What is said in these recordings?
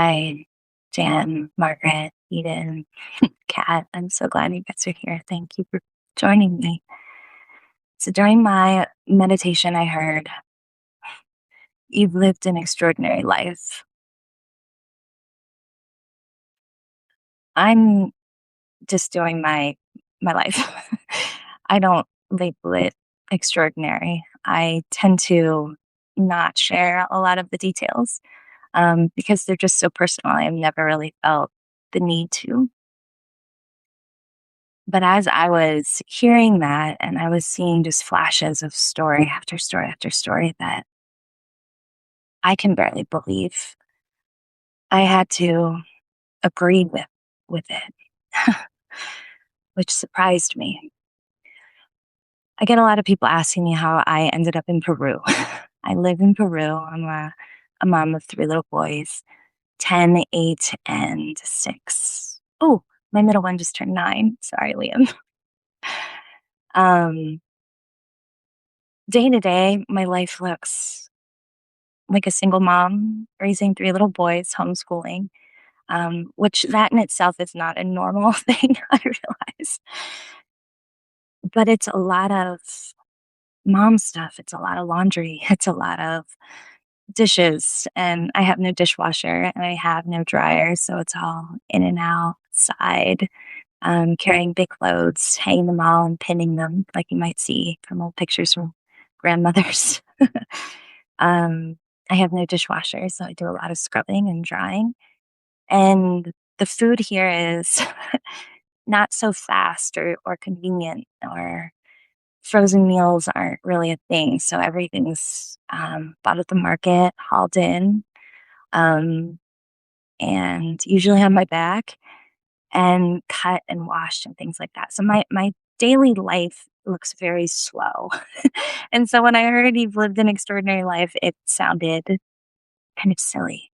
Hi, Jan, Margaret, Eden, Kat. I'm so glad you guys are here. Thank you for joining me. So, during my meditation, I heard, "You've lived an extraordinary life." I'm just doing my life. I don't label it extraordinary. I tend to not share a lot of the details because they're just so personal. I've never really felt the need to. But as I was hearing that and I was seeing just flashes of story after story after story that I can barely believe, I had to agree with it, which surprised me. I get a lot of people asking me how I ended up in Peru. I live in Peru. I'm a mom of three little boys, 10, 8, and 6. Oh, my middle one just turned 9. Sorry, Liam. Um, Day to day, my life looks like a single mom raising three little boys, homeschooling, which that in itself is not a normal thing, I realize. But it's a lot of mom stuff. It's a lot of laundry. It's a lot of dishes. And I have no dishwasher and I have no dryer. So it's all in and outside, carrying big loads, hanging them all and pinning them, like you might see from old pictures from grandmothers. um, I have no dishwasher. So I do a lot of scrubbing and drying. And the food here is not so fast or convenient, or frozen meals aren't really a thing. So everything's bought at the market, hauled in, um, and usually on my back and cut and washed and things like that. So my daily life looks very slow. And so when I heard you've lived an extraordinary life, it sounded kind of silly.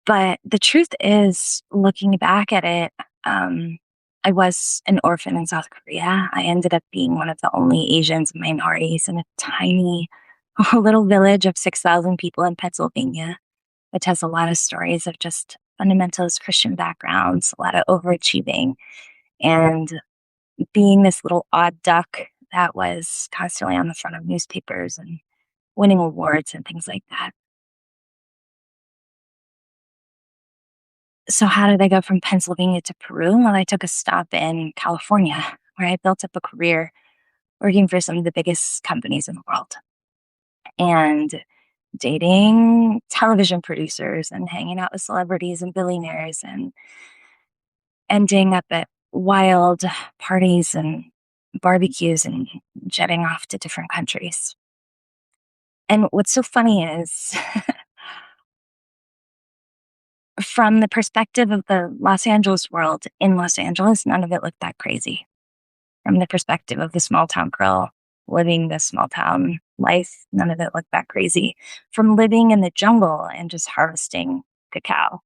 But the truth is, looking back at it, um, I was an orphan in South Korea. I ended up being one of the only Asians and minorities in a tiny little village of 6,000 people in Pennsylvania, which has a lot of stories of just fundamentalist Christian backgrounds, a lot of overachieving, and being this little odd duck that was constantly on the front of newspapers and winning awards and things like that. So how did I go from Pennsylvania to Peru? Well, I took a stop in California where I built up a career working for some of the biggest companies in the world and dating television producers and hanging out with celebrities and billionaires and ending up at wild parties and barbecues and jetting off to different countries. And what's so funny is from the perspective of the Los Angeles world in Los Angeles, none of it looked that crazy. From the perspective of the small town girl living the small town life, none of it looked that crazy. From living in the jungle and just harvesting cacao,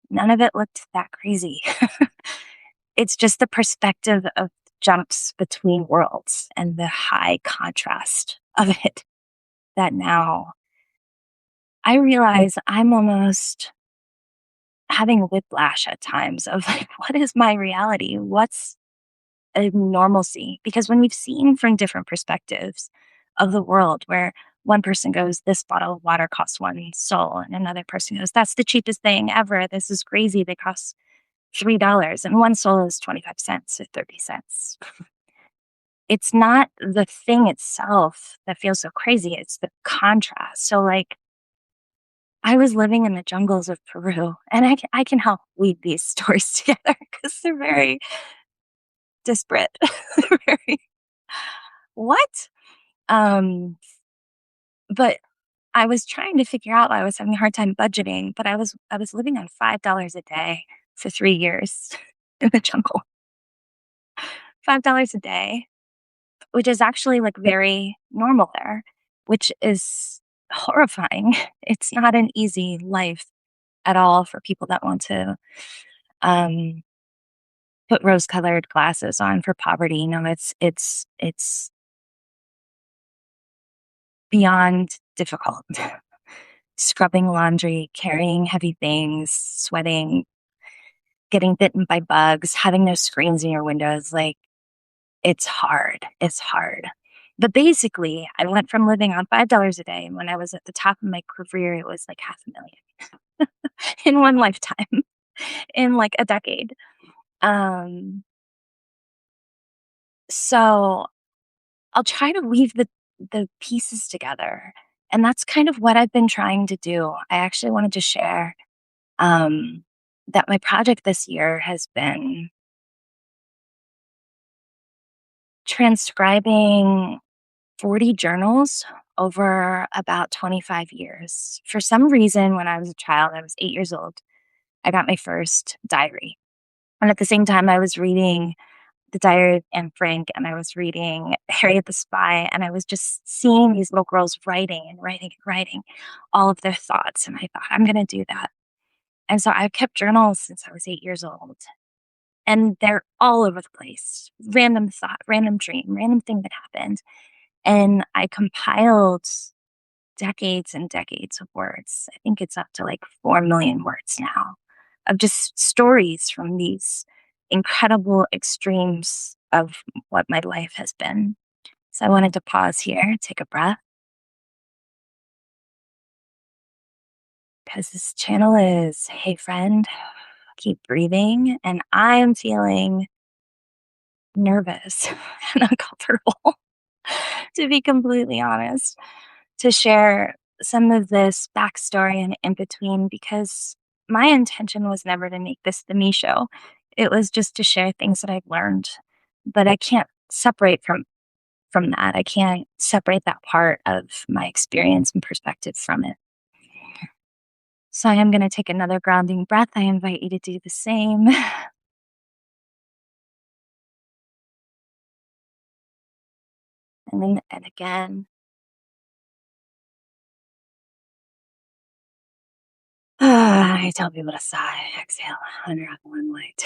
none of it looked that crazy. It's just the perspective of jumps between worlds and the high contrast of it that now I realize I'm almost having whiplash at times of like, what is my reality? What's a normalcy? Because when we've seen from different perspectives of the world, where one person goes, "This bottle of water costs 1 sol," and another person goes, "That's the cheapest thing ever. This is crazy. They cost $3, and 1 sol is 25 cents or 30 cents." It's not the thing itself that feels so crazy. It's the contrast. So, like, I was living in the jungles of Peru, and I can help weave these stories together because they're very disparate. They're very, what? Um, but I was trying to figure out, I was having a hard time budgeting, but I was living on $5 a day for 3 years in the jungle. $5 a day, which is actually, like, very normal there, which is horrifying. It's not an easy life at all for people that want to, um, put rose-colored glasses on for poverty. No, it's beyond difficult scrubbing laundry, carrying heavy things, sweating, getting bitten by bugs, having no screens in your windows. Like, it's hard. It's hard. But basically, I went from living on $5 a day, and when I was at the top of my career, it was like 500,000 in one lifetime, in like a decade. Um, so I'll try to weave the pieces together, and that's kind of what I've been trying to do. I actually wanted to share um, that my project this year has been transcribing 40 journals over about 25 years. For some reason, when I was a child, I was 8 years old, I got my first diary. And at the same time, I was reading The Diary of Anne Frank and I was reading Harriet the Spy. And I was just seeing these little girls writing and writing and writing all of their thoughts. And I thought, I'm going to do that. And so I've kept journals since I was 8 years old. And they're all over the place. Random thought, random dream, random thing that happened. And I compiled decades and decades of words. I think it's up to like 4 million words now of just stories from these incredible extremes of what my life has been. So I wanted to pause here, take a breath, because this channel is, hey friend, keep breathing. And I am feeling nervous and uncomfortable, to be completely honest, to share some of this backstory and in between because my intention was never to make this the me show. It was just to share things that I've learned, but I can't separate from that. I can't separate that part of my experience and perspective from it. So I am going to take another grounding breath. I invite you to do the same. And then and again. I tell people to sigh, exhale, unwrap one light.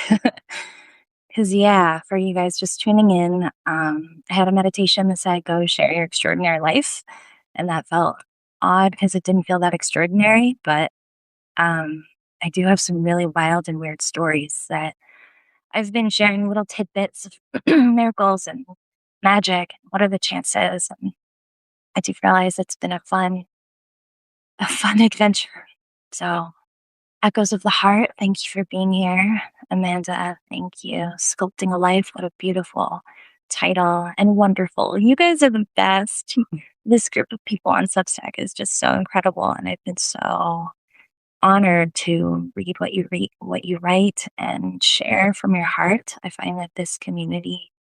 Because, yeah, for you guys just tuning in, I had a meditation that said, go share your extraordinary life. And that felt odd because it didn't feel that extraordinary. But I do have some really wild and weird stories that I've been sharing little tidbits of miracles and magic. What are the chances? And I do realize it's been a fun adventure. So, echoes of the heart, thank you for being here. Amanda, thank you. Sculpting a Life, what a beautiful title and wonderful. You guys are the best. This group of people on Substack is just so incredible, and I've been so honored to read, what you write, and share from your heart. I find that this community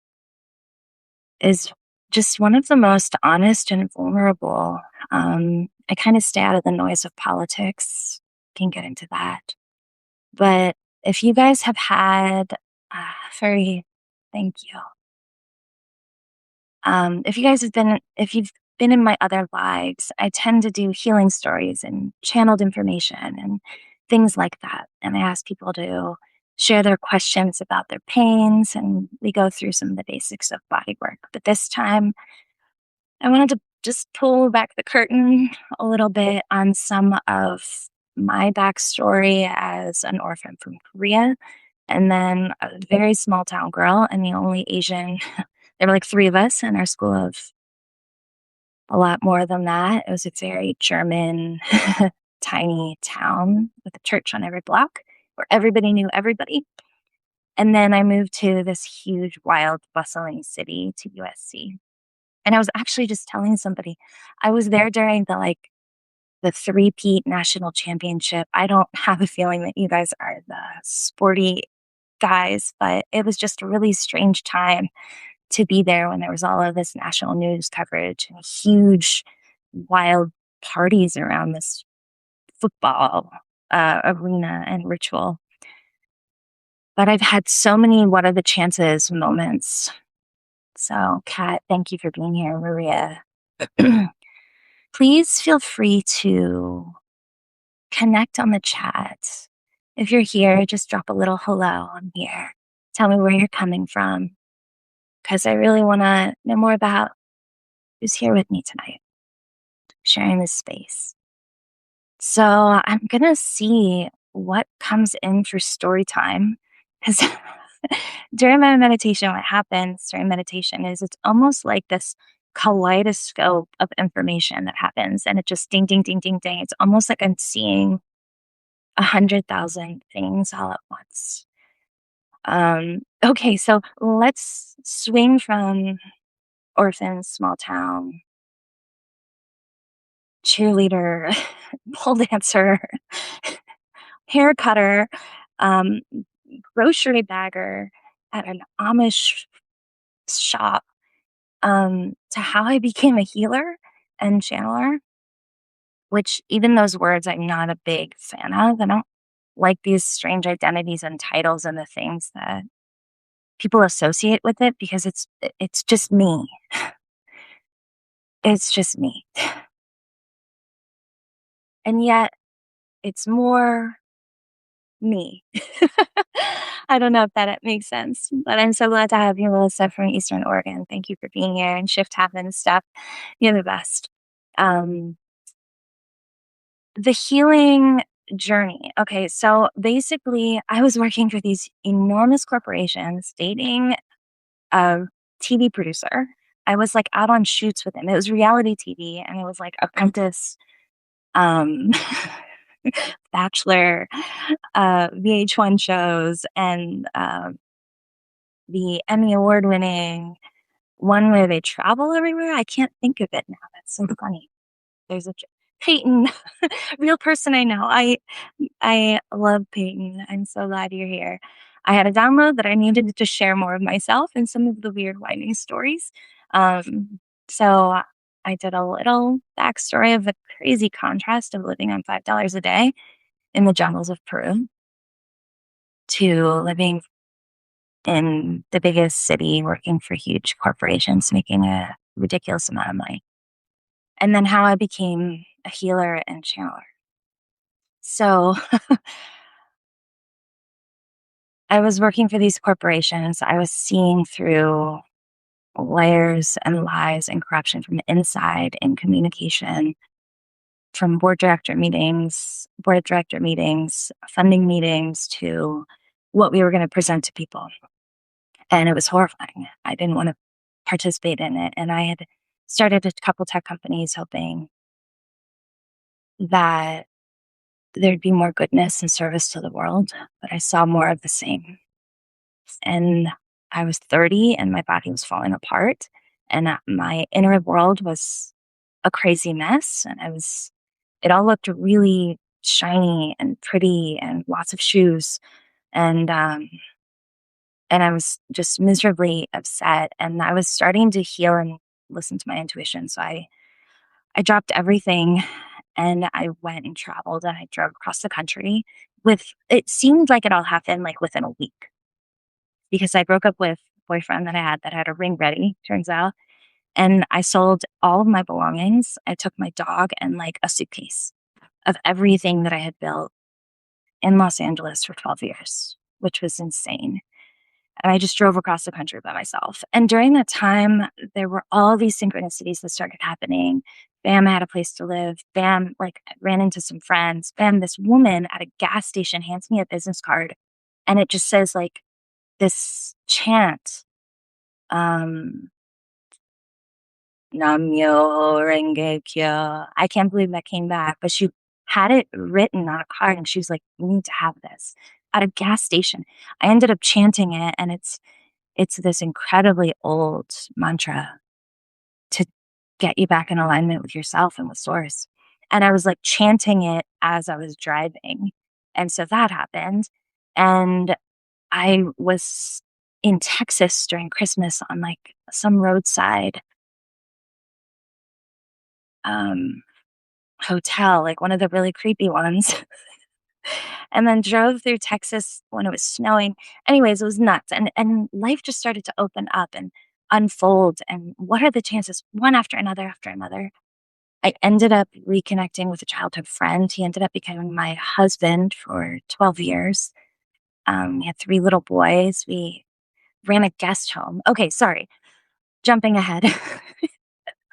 is just one of the most honest and vulnerable. I kind of stay out of the noise of politics. Can get into that. But if you guys have had, very thank you. If you've been in my other lives, I tend to do healing stories and channeled information and things like that. And I ask people to share their questions about their pains, and we go through some of the basics of body work. But this time, I wanted to just pull back the curtain a little bit on some of my backstory as an orphan from Korea, and then a very small town girl and the only Asian. There were like three of us in our school of a lot more than that. It was a very German, tiny town with a church on every block where everybody knew everybody. And then I moved to this huge, wild, bustling city, to USC. And I was actually just telling somebody, I was there during the three-peat national championship. I don't have a feeling that you guys are the sporty guys, but it was just a really strange time to be there when there was all of this national news coverage and huge, wild parties around this football arena and ritual. But I've had so many what are the chances moments. So, Kat, thank you for being here. Maria, please feel free to connect on the chat. If you're here, just drop a little hello. I'm here. Tell me where you're coming from, because I really want to know more about who's here with me tonight, sharing this space. So I'm gonna see what comes in for story time because during my meditation, what happens during meditation is it's almost like this kaleidoscope of information that happens, and it just ding, ding, ding, ding, ding. It's almost like I'm seeing 100,000 things all at once. Okay, so let's swing from orphan, small town, cheerleader, pole dancer, hair cutter, um, grocery bagger at an Amish shop, to how I became a healer and channeler, which even those words I'm not a big fan of. I don't like these strange identities and titles and the things that people associate with it because it's just me. It's just me. And yet it's more me. I don't know if that makes sense, but I'm so glad to have you, Melissa, from Eastern Oregon. Thank you for being here and shift happens stuff. You're the best. Um, the healing journey. Okay, so basically, I was working for these enormous corporations, dating a TV producer. I was like out on shoots with him. It was reality TV, and it was like Apprentice, um, Bachelor, VH1 shows, and the Emmy Award winning one where they travel everywhere. I can't think of it now. That's so funny. There's a Peyton, real person I know. I love Peyton. I'm so glad you're here. I had a download that I needed to share more of myself and some of the weird whining stories. So I did a little backstory of the crazy contrast of living on $5 a day in the jungles of Peru to living in the biggest city, working for huge corporations, making a ridiculous amount of money. And then how I became a healer and channeler. So I was working for these corporations. I was seeing through layers and lies and corruption from the inside in communication, from board director meetings, funding meetings to what we were going to present to people. And it was horrifying. I didn't want to participate in it. And I had started a couple tech companies hoping that there'd be more goodness and service to the world, but I saw more of the same. And I was 30 and my body was falling apart. And my inner world was a crazy mess. And it all looked really shiny and pretty and lots of shoes. And, um, and I was just miserably upset. And I was starting to heal and listen to my intuition. So I dropped everything and I went and traveled and I drove across the country with it seemed like it all happened like within a week because I broke up with a boyfriend that had a ring ready, turns out. And I sold all of my belongings. I took my dog and like a suitcase of everything that I had built in Los Angeles for 12 years, which was insane. And I just drove across the country by myself. And during that time, there were all these synchronicities that started happening. Bam, I had a place to live. Bam, like I ran into some friends. Bam, this woman at a gas station hands me a business card and it just says like this chant, um, Namyo Renge Kyo. I can't believe that came back, but she had it written on a card and she was like, you need to have this at a gas station. I ended up chanting it and it's this incredibly old mantra to get you back in alignment with yourself and with source. And I was like chanting it as I was driving. And so that happened. And I was in Texas during Christmas on like some roadside um, hotel, like one of the really creepy ones. And then drove through Texas when it was snowing. Anyways, it was nuts. And life just started to open up and unfold. And what are the chances? One after another after another. I ended up reconnecting with a childhood friend. He ended up becoming my husband for 12 years. We had three little boys. We ran a guest home. Okay, sorry. Jumping ahead.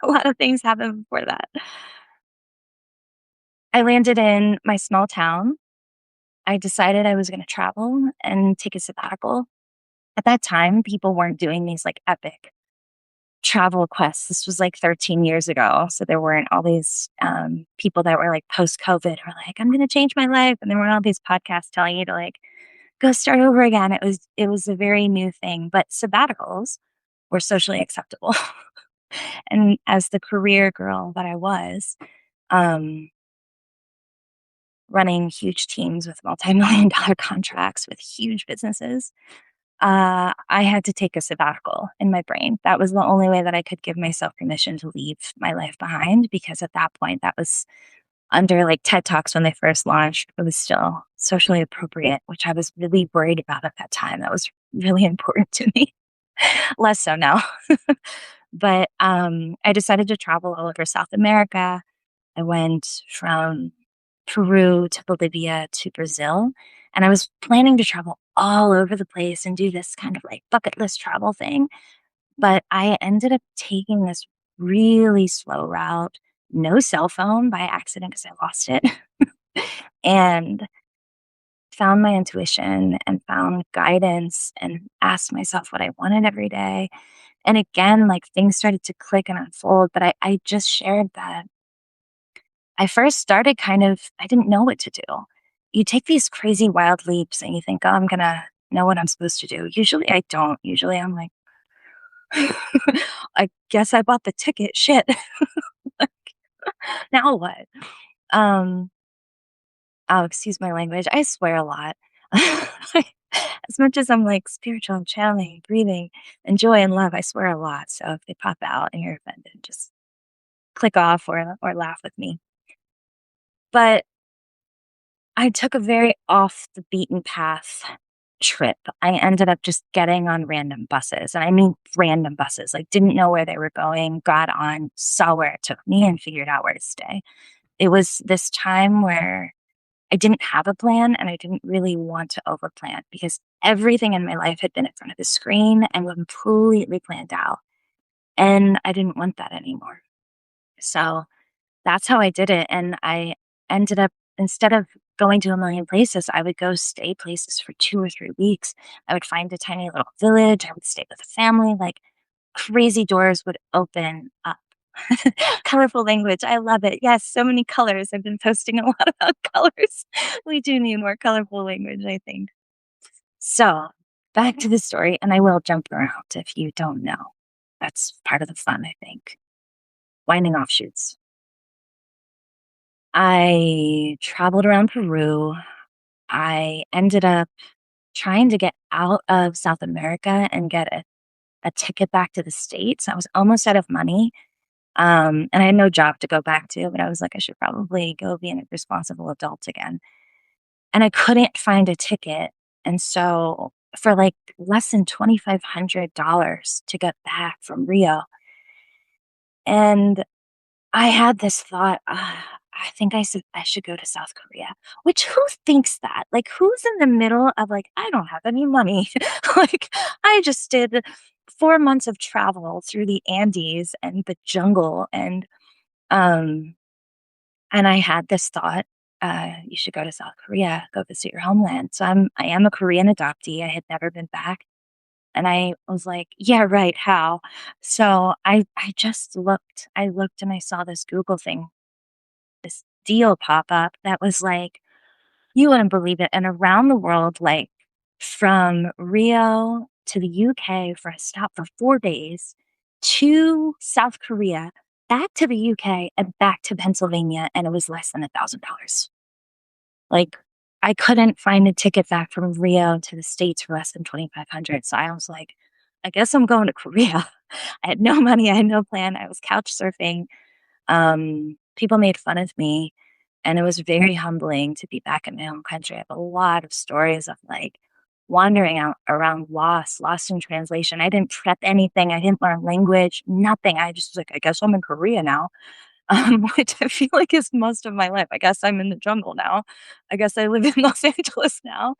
A lot of things happened before that. I landed in my small town. I decided I was going to travel and take a sabbatical. At that time, people weren't doing these like epic travel quests. This was like 13 years ago. So there weren't all these people that were like post COVID were like, I'm going to change my life. And there weren't all these podcasts telling you to like go start over again. It was a very new thing, but sabbaticals were socially acceptable. And as the career girl that I was, um, running huge teams with multi-million dollar contracts with huge businesses, I had to take a sabbatical in my brain. That was the only way that I could give myself permission to leave my life behind because at that point, that was under like TED Talks when they first launched. It was still socially appropriate, which I was really worried about at that time. That was really important to me. Less so now. But I decided to travel all over South America. I went from Peru to Bolivia to Brazil. And I was planning to travel all over the place and do this kind of like bucket list travel thing. But I ended up taking this really slow route, no cell phone by accident because I lost it, and found my intuition and found guidance and asked myself what I wanted every day. And again, like things started to click and unfold. But I just shared that I first started kind of, I didn't know what to do. You take these crazy wild leaps and you think, oh, I'm going to know what I'm supposed to do. Usually I don't. Usually I'm like, I guess I bought the ticket. Shit. Now what? Um, oh, excuse my language. I swear a lot. As much as I'm like spiritual and channeling, breathing, and joy and love, I swear a lot. So if they pop out and you're offended, just click off or laugh with me. But I took a very off the beaten path trip. I ended up just getting on random buses. And I mean random buses, like didn't know where they were going, got on, saw where it took me and figured out where to stay. It was this time where I didn't have a plan and I didn't really want to overplan because everything in my life had been in front of the screen and completely planned out. And I didn't want that anymore. So that's how I did it, and I ended up instead of going to a million places, I would go stay places for 2 or 3 weeks. I would find a tiny little village, I would stay with a family, like, crazy doors would open up. Colorful language, I love it. Yes, so many colors. I've been posting a lot about colors. We do need more colorful language, I think. So, back to the story, and I will jump around if you don't know. That's part of the fun, I think. Winding offshoots. I traveled around Peru. I ended up trying to get out of South America and get a ticket back to the States. I was almost out of money. And I had no job to go back to, but I was like, I should probably go be a responsible adult again. And I couldn't find a ticket. And so for like less than $2,500 to get back from Rio. And I had this thought, I think I should go to South Korea. Which who thinks that? Like, who's in the middle of like, I don't have any money. Like, I just did 4 months of travel through the Andes and the jungle, um, and I had this thought, you should go to South Korea, go visit your homeland. So I am a Korean adoptee. I had never been back. And I was like, "Yeah, right, how?" So I just looked. I looked and I saw this Google thing, this deal pop up that was like, you wouldn't believe it, and around the world, like, from Rio to the UK for a stop for 4 days, to South Korea, back to the UK, and back to Pennsylvania, and it was less than $1,000. Like, I couldn't find a ticket back from Rio to the States for less than 2,500. So I was like, I guess I'm going to Korea. I had no money, I had no plan. I was couch surfing. People made fun of me, and it was very humbling to be back in my home country. I have a lot of stories of like wandering out around lost in translation. I didn't prep anything. I didn't learn language, nothing. I just was like, I guess I'm in Korea now. Which I feel like is most of my life. I guess I'm in the jungle now. I guess I live in Los Angeles now.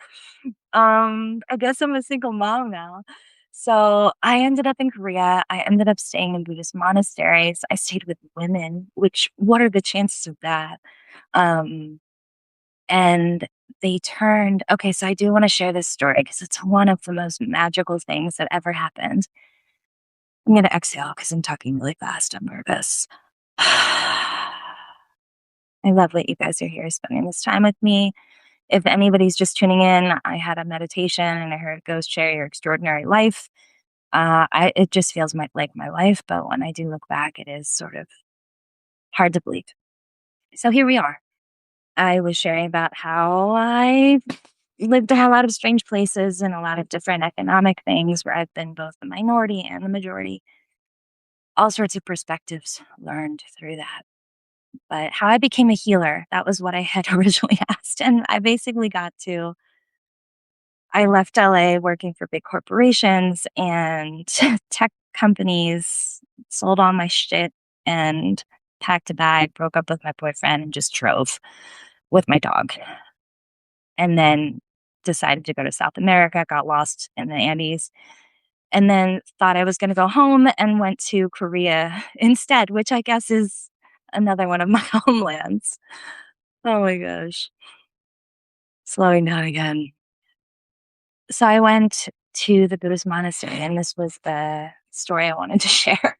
I guess I'm a single mom now. So I ended up in Korea. I ended up staying in Buddhist monasteries. I stayed with women, which what are the chances of that? Um, and they turned okay, so I do want to share this story because it's one of the most magical things that ever happened. I'm gonna exhale because I'm talking really fast. I'm nervous. I love that you guys are here spending this time with me. If anybody's just tuning in, I had a meditation and I heard Ghost Share Your Extraordinary Life. It just feels like my life, but when I do look back, it is sort of hard to believe. So here we are. I was sharing about how I lived a lot of strange places and a lot of different economic things where I've been both the minority and the majority. All sorts of perspectives learned through that. But how I became a healer, that was what I had originally asked. And I basically got to I left LA working for big corporations and tech companies, sold all my shit and packed a bag, broke up with my boyfriend, and just drove with my dog. And then decided to go to South America, got lost in the Andes, and then thought I was going to go home and went to Korea instead, which I guess is another one of my homelands. Oh my gosh. Slowing down again. So I went to the Buddhist monastery, and this was the story I wanted to share.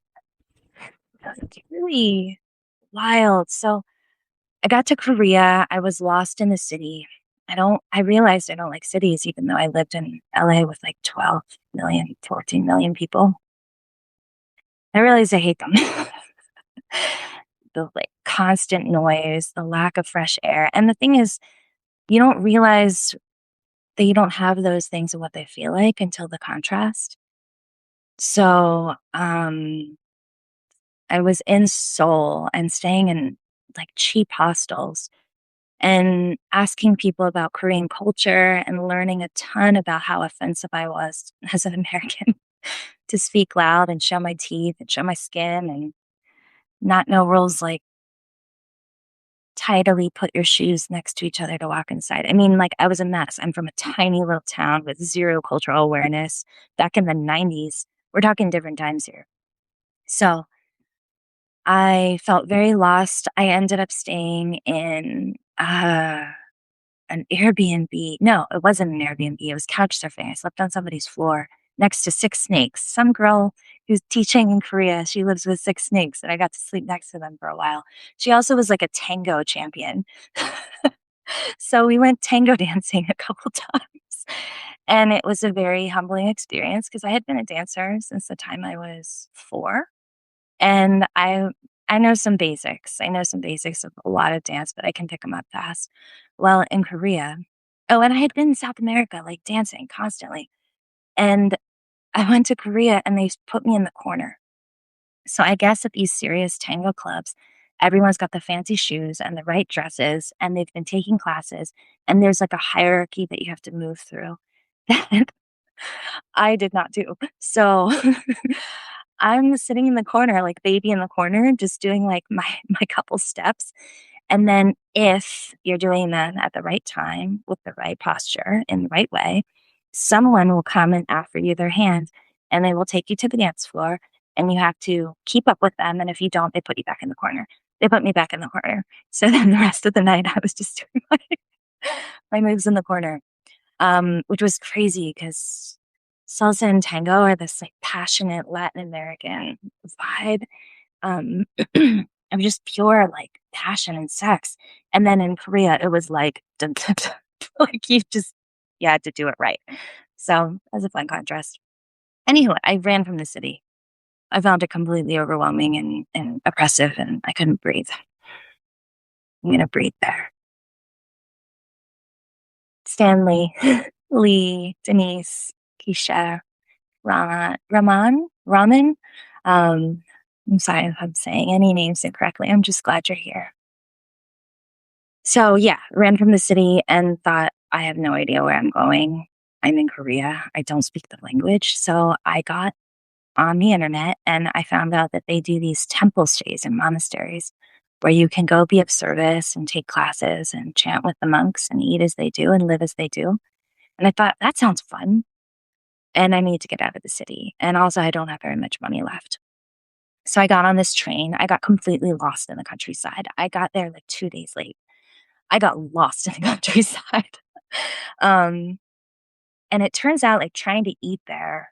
It's really wild. So I got to Korea. I was lost in the city. I realized I don't like cities, even though I lived in LA with like 12 million, 14 million people. I realized I hate them. The like constant noise, the lack of fresh air. And the thing is, you don't realize that you don't have those things and what they feel like until the contrast. So, I was in Seoul and staying in like cheap hostels and asking people about Korean culture and learning a ton about how offensive I was as an American to speak loud and show my teeth and show my skin and not know rules like tidily put your shoes next to each other to walk inside. I mean, like I was a mess. I'm from a tiny little town with zero cultural awareness back in the 90s. We're talking different times here. So I felt very lost. I ended up staying in an Airbnb. No, it wasn't an Airbnb. It was couch surfing. I slept on somebody's floor next to six snakes. Some girl who's teaching in Korea, she lives with six snakes, and I got to sleep next to them for a while. She also was like a tango champion. So we went tango dancing a couple times. And it was a very humbling experience because I had been a dancer since the time I was 4. And I know some basics. I know some basics of a lot of dance, but I can pick them up fast. Well, in Korea oh, and I had been in South America, like, dancing constantly, and I went to Korea, and they put me in the corner. So I guess at these serious tango clubs, everyone's got the fancy shoes and the right dresses, and they've been taking classes, and there's, like, a hierarchy that you have to move through that I did not do. So I'm sitting in the corner, like baby in the corner, just doing like my couple steps. And then if you're doing that at the right time with the right posture in the right way, someone will come and offer you their hand and they will take you to the dance floor and you have to keep up with them. And if you don't, they put you back in the corner. They put me back in the corner. So then the rest of the night I was just doing my moves in the corner, which was crazy because salsa and tango are this like passionate Latin American vibe. Um, I'm just pure like passion and sex. And then in Korea, it was like, dun, dun, dun, like you had to do it right. So as a fun contrast. Anywho, I ran from the city. I found it completely overwhelming and oppressive, and I couldn't breathe. I'm gonna breathe there. Stanley, Lee, Denise, Keisha, Raman. Um, I'm sorry if I'm saying any names incorrectly. I'm just glad you're here. So yeah, ran from the city and thought I have no idea where I'm going. I'm in Korea. I don't speak the language. So I got on the internet and I found out that they do these temple stays in monasteries where you can go be of service and take classes and chant with the monks and eat as they do and live as they do. And I thought that sounds fun. and I need to get out of the city. And also, I don't have very much money left. So I got on this train. I got completely lost in the countryside. I got there like 2 days late. I got lost in the countryside. um, And it turns out, like, trying to eat there,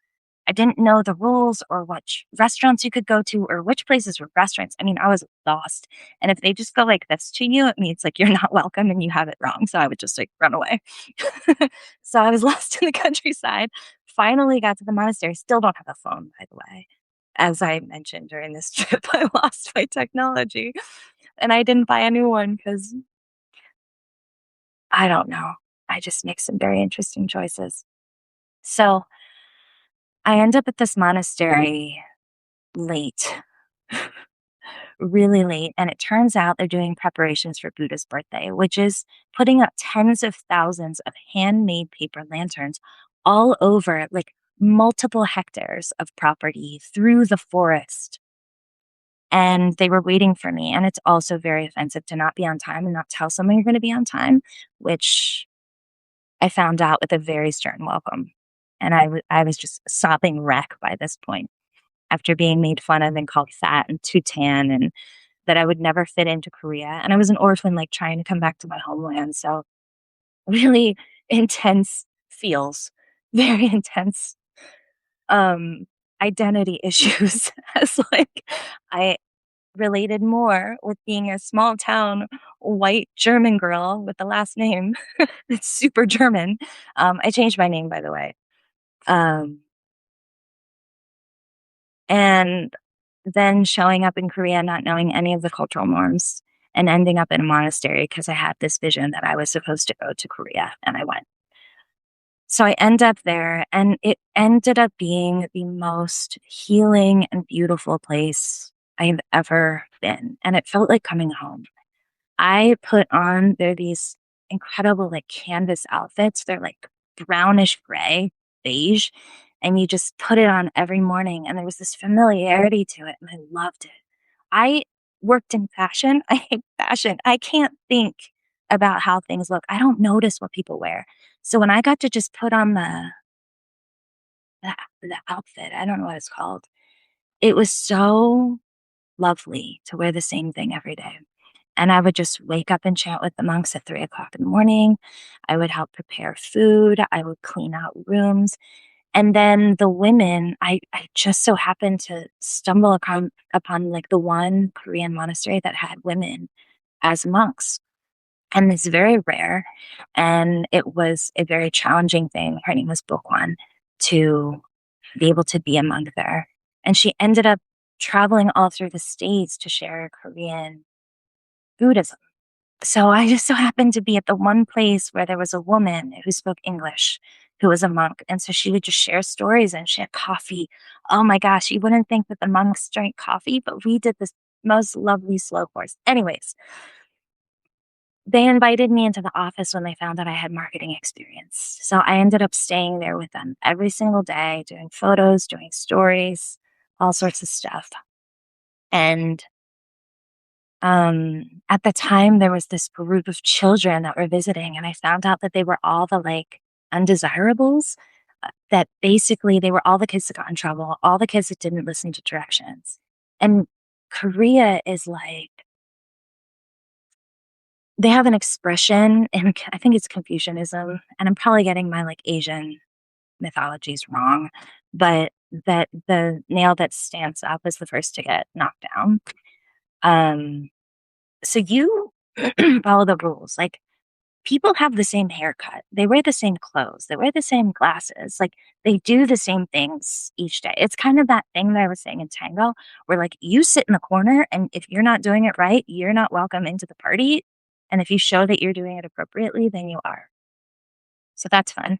I didn't know the rules or which restaurants you could go to or which places were restaurants. I mean, I was lost. And if they just go like this to you, it means like you're not welcome and you have it wrong. So I would just like run away. So I was lost in the countryside. Finally got to the monastery. Still don't have a phone, by the way. As I mentioned during this trip, I lost my technology and I didn't buy a new one because I don't know. I just make some very interesting choices. So I end up at this monastery late, really late, and it turns out they're doing preparations for Buddha's birthday, which is putting up tens of thousands of handmade paper lanterns all over, like, multiple hectares of property through the forest, and they were waiting for me, and it's also very offensive to not be on time and not tell someone you're gonna be on time, which I found out with a very stern welcome, and I was just a sopping wreck by this point, after being made fun of and called fat and too tan and that I would never fit into Korea. And I was an orphan, like trying to come back to my homeland. So really intense feels, very intense um identity issues as like I related more with being a small town white German girl with the last name that's super German. I changed my name by the way. Um and then showing up in Korea, not knowing any of the cultural norms, and ending up in a monastery because I had this vision that I was supposed to go to Korea, and I went. So I end up there, and it ended up being the most healing and beautiful place I've ever been, and it felt like coming home. I put on they're these incredible, like, canvas outfits. They're, like, brownish gray, beige, and you just put it on every morning, and there was this familiarity to it, and I loved it. I worked in fashion. I hate fashion. I can't think about how things look. I don't notice what people wear. So when I got to just put on the outfit, I don't know what it's called, it was so lovely to wear the same thing every day. And I would just wake up and chat with the monks at 3 o'clock in the morning. I would help prepare food. I would clean out rooms. And then the women, I just so happened to stumble upon like the one Korean monastery that had women as monks. And it's very rare. And it was a very challenging thing. Her name was Bokwan to be able to be a monk there. And she ended up traveling all through the States to share Korean Buddhism. So I just so happened to be at the one place where there was a woman who spoke English, who was a monk. And so she would just share stories and she had coffee. Oh my gosh, you wouldn't think that the monks drank coffee, but we did this most lovely slow course. Anyways, they invited me into the office when they found out I had marketing experience. So I ended up staying there with them every single day, doing photos, doing stories, all sorts of stuff. And at the time, there was this group of children that were visiting, and I found out that they were all the like undesirables. That basically they were all the kids that got in trouble, all the kids that didn't listen to directions. And Korea is like, they have an expression, and I think it's Confucianism, and I'm probably getting my like Asian mythologies wrong, but that the nail that stands up is the first to get knocked down. Um, so you follow the rules. Like people have the same haircut, they wear the same clothes, they wear the same glasses, like they do the same things each day. It's kind of that thing that I was saying in tango, where like you sit in the corner, and if you're not doing it right, you're not welcome into the party. And if you show that you're doing it appropriately, then you are. So that's fun.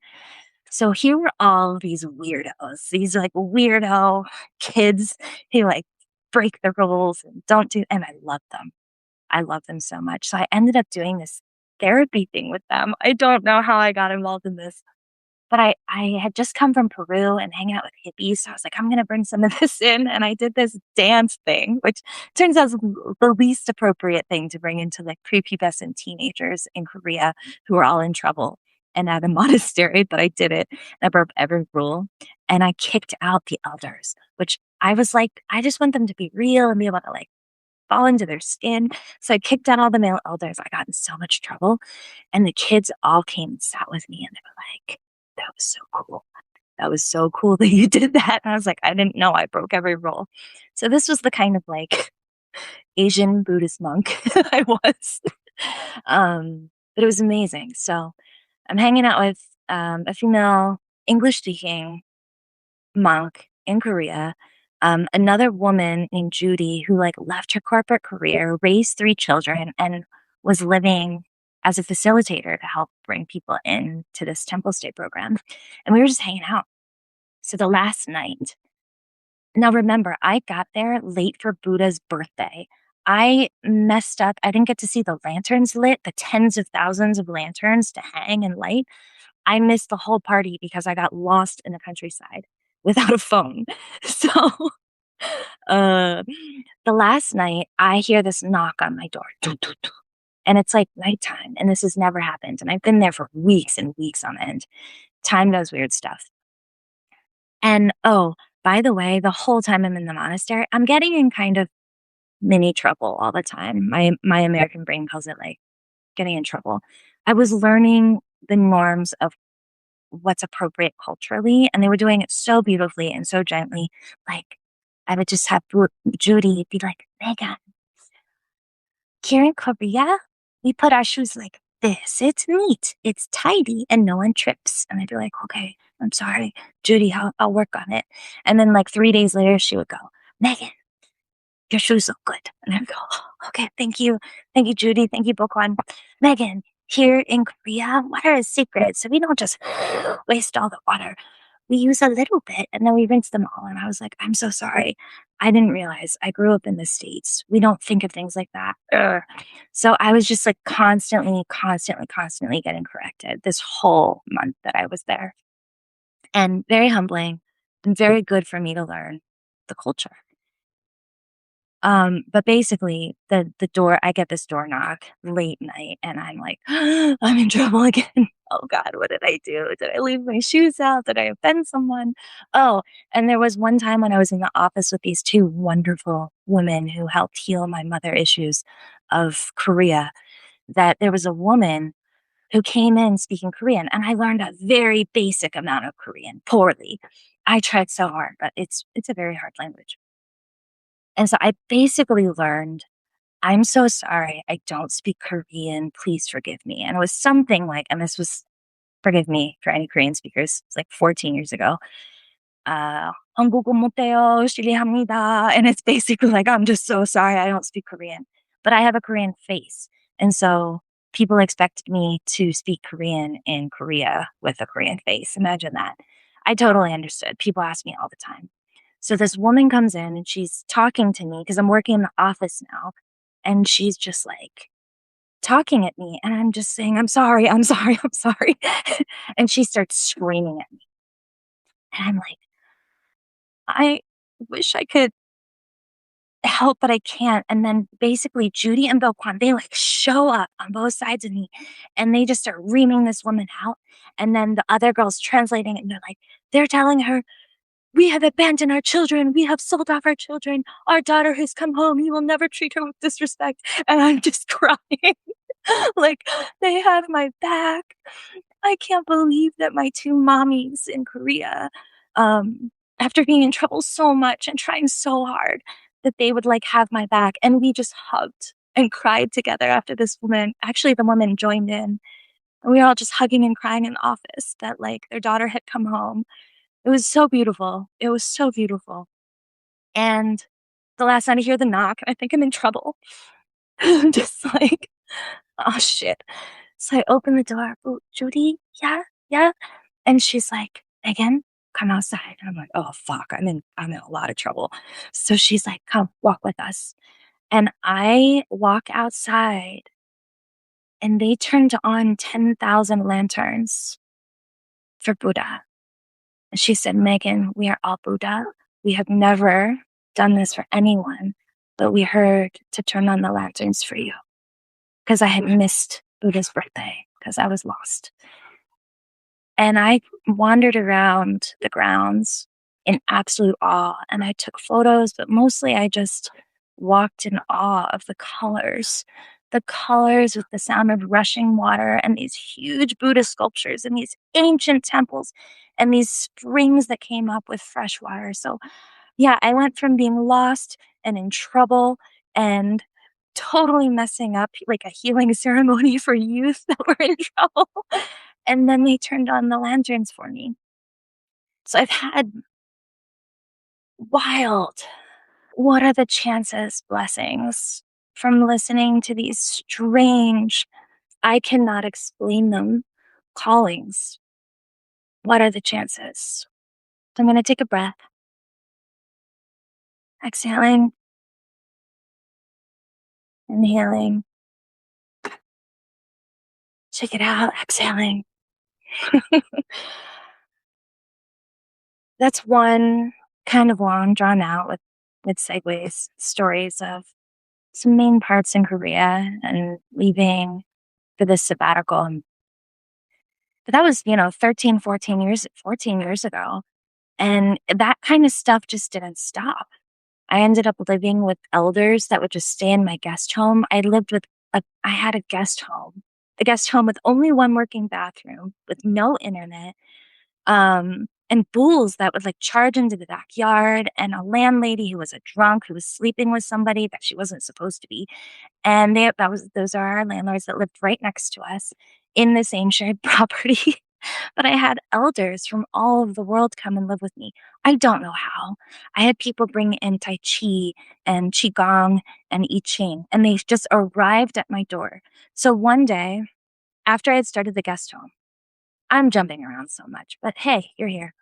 So here were all these weirdos, these like weirdo kids who like break the rules and don't do, and I love them. I love them so much. So I ended up doing this therapy thing with them. I don't know how I got involved in this, but I had just come from Peru and hanging out with hippies. So I was like, I'm going to bring some of this in. And I did this dance thing, which turns out is the least appropriate thing to bring into like prepubescent teenagers in Korea who are all in trouble. and at a monastery, but I did it. I broke every rule and I kicked out the elders, which I was like, I just want them to be real and be able to like fall into their skin. So I kicked out all the male elders. I got in so much trouble. And the kids all came and sat with me and they were like, that was so cool. That was so cool that you did that. And I was like, I didn't know I broke every rule. So this was the kind of like Asian Buddhist monk I was. But it was amazing. So I'm hanging out with a female English speaking monk in Korea. Another woman named Judy who like left her corporate career, raised 3 children, and was living as a facilitator to help bring people in to this temple stay program. And we were just hanging out. So the last night, now remember, I got there late for Buddha's birthday. I messed up. I didn't get to see the lanterns lit, the tens of thousands of lanterns to hang and light. I missed the whole party because I got lost in the countryside without a phone. So uh, the last night, I hear this knock on my door. Doo, doo, doo. And it's like nighttime, and this has never happened. And I've been there for weeks and weeks on end. Time does weird stuff. And oh, by the way, the whole time I'm in the monastery, I'm getting in kind of mini trouble all the time. My American brain calls it like getting in trouble. I was learning the norms of what's appropriate culturally, and they were doing it so beautifully and so gently. Like I would just have Judy be like, Megan, here in Korea, we put our shoes like this. It's neat, it's tidy, and no one trips. And I'd be like, okay, I'm sorry, Judy, I'll work on it. And then like 3 days later, she would go, Megan, your shoes look good. And I'd go, oh, okay, thank you. Thank you, Judy. Thank you, Bokwon. Megan, here in Korea, water is sacred. So we don't just waste all the water. We use a little bit and then we rinse them all. And I was like, I'm so sorry. I didn't realize I grew up in the States. We don't think of things like that. Ugh. So I was just like constantly getting corrected this whole month that I was there. And very humbling and very good for me to learn the culture. But basically the door, I get this door knock late night and I'm like, I'm in trouble again. Oh God, what did I do? Did I leave my shoes out? Did I offend someone? Oh, and there was one time when I was in the office with these 2 wonderful women who helped heal my mother issues of Korea, that there was a woman who came in speaking Korean and I learned a very basic amount of Korean poorly. I tried so hard, but it's a very hard language. And so I basically learned, I'm so sorry. I don't speak Korean. Please forgive me. And it was something like, and this was, forgive me for any Korean speakers, it's like 14 years ago. 한국어 못해요. 실례합니다. And it's basically like, I'm just so sorry. I don't speak Korean, but I have a Korean face. And so people expect me to speak Korean in Korea with a Korean face. Imagine that. I totally understood. People ask me all the time. So this woman comes in and she's talking to me because I'm working in the office now. And she's just like talking at me. And I'm just saying, I'm sorry, I'm sorry, I'm sorry. And she starts screaming at me. And I'm like, I wish I could help, but I can't. And then basically Judy and Bill Kwan, they like show up on both sides of me and they just start reaming this woman out. And then the other girls translating it and they're like, they're telling her, we have abandoned our children. We have sold off our children. Our daughter has come home. You will never treat her with disrespect. And I'm just crying. Like, they have my back. I can't believe that my 2 mommies in Korea, after being in trouble so much and trying so hard, that they would like have my back. And we just hugged and cried together after this woman. Actually, the woman joined in. And we were all just hugging and crying in the office that like their daughter had come home. It was so beautiful. It was so beautiful. And the last night I hear the knock, I think I'm in trouble. I'm just like, oh shit. So I open the door. Oh, Judy, yeah, yeah. And she's like, Megan, come outside. And I'm like, oh fuck, I'm in a lot of trouble. So she's like, come walk with us. And I walk outside and they turned on 10,000 lanterns for Buddha. And she said, Megan, we are all Buddha. We have never done this for anyone, but we heard to turn on the lanterns for you because I had missed Buddha's birthday because I was lost. And I wandered around the grounds in absolute awe, and I took photos, but mostly I just walked in awe of the colors with the sound of rushing water and these huge Buddhist sculptures and these ancient temples and these springs that came up with fresh water. So, yeah, I went from being lost and in trouble and totally messing up like a healing ceremony for youth that were in trouble. And then they turned on the lanterns for me. So I've had wild, what are the chances blessings from listening to these strange, I cannot explain them, callings. What are the chances? So I'm going to take a breath, exhaling, inhaling, check it out, exhaling. That's one kind of long, drawn out with segues, stories of some main parts in Korea and leaving for this sabbatical. But that was, 13, 14 years ago. And that kind of stuff just didn't stop. I ended up living with elders that would just stay in my guest home. I had a guest home with only one working bathroom, with no internet, and bulls that would like charge into the backyard, and a landlady who was a drunk who was sleeping with somebody that she wasn't supposed to be. And those are our landlords that lived right next to us in the same shared property. But I had elders from all over the world come and live with me. I don't know how. I had people bring in Tai Chi and Qigong and I Ching, and they just arrived at my door. So one day, after I had started the guest home, I'm jumping around so much, but hey, you're here.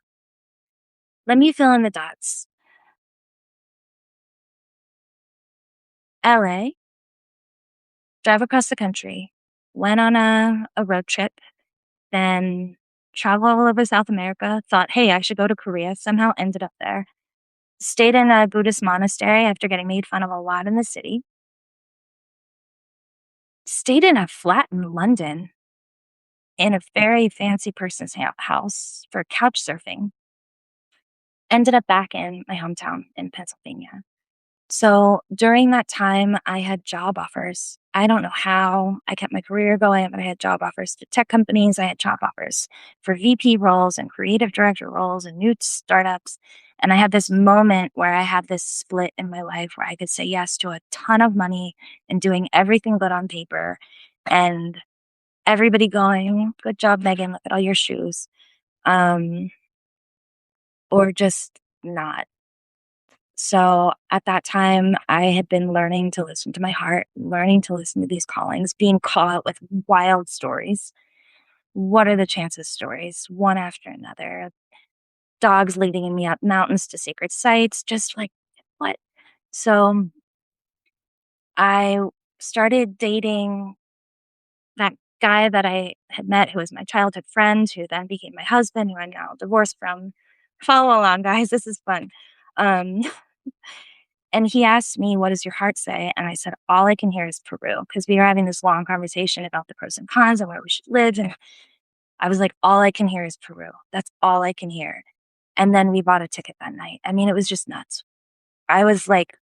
Let me fill in the dots. LA, drive across the country, went on a road trip, then traveled all over South America, thought, hey, I should go to Korea, somehow ended up there. Stayed in a Buddhist monastery after getting made fun of a lot in the city. Stayed in a flat in London in a very fancy person's house for couch surfing. Ended up back in my hometown in Pennsylvania. So during that time, I had job offers. I don't know how I kept my career going, but I had job offers to tech companies. I had job offers for VP roles and creative director roles and new startups. And I had this moment where I had this split in my life where I could say yes to a ton of money and doing everything good on paper. And everybody going, good job, Megan, look at all your shoes. Um, or just not. So at that time, I had been learning to listen to my heart, learning to listen to these callings, being caught with wild stories. What are the chances stories, one after another? Dogs leading me up mountains to sacred sites, just like what? So I started dating that guy that I had met who was my childhood friend, who then became my husband, who I'm now divorced from. Follow along, guys. This is fun. Um, And he asked me, "What does your heart say?" And I said, "All I can hear is Peru," because we were having this long conversation about the pros and cons and where we should live. And I was like, "All I can hear is Peru. That's all I can hear." And then we bought a ticket that night. I mean, it was just nuts. I was like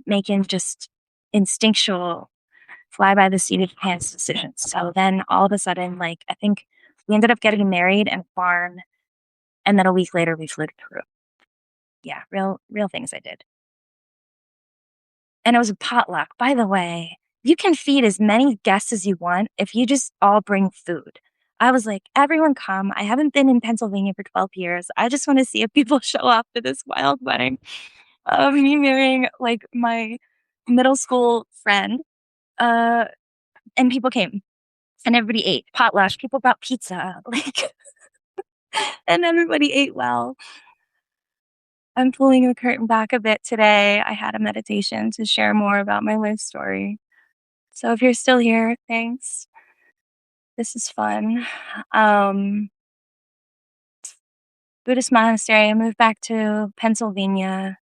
making just instinctual fly by the seat of your pants decisions. So then all of a sudden, like, I think we ended up getting married and farm. And then a week later, we flew to Peru. Yeah, real things I did. And it was a potluck. By the way, you can feed as many guests as you want if you just all bring food. I was like, everyone come. I haven't been in Pennsylvania for 12 years. I just want to see if people show up to this wild wedding of me marrying like my middle school friend. Uh, and people came and everybody ate potluck. People brought pizza, like, and everybody ate well. I'm pulling the curtain back a bit today. I had a meditation to share more about my life story. So if you're still here, thanks. This is fun. Um, Buddhist monastery. I moved back to Pennsylvania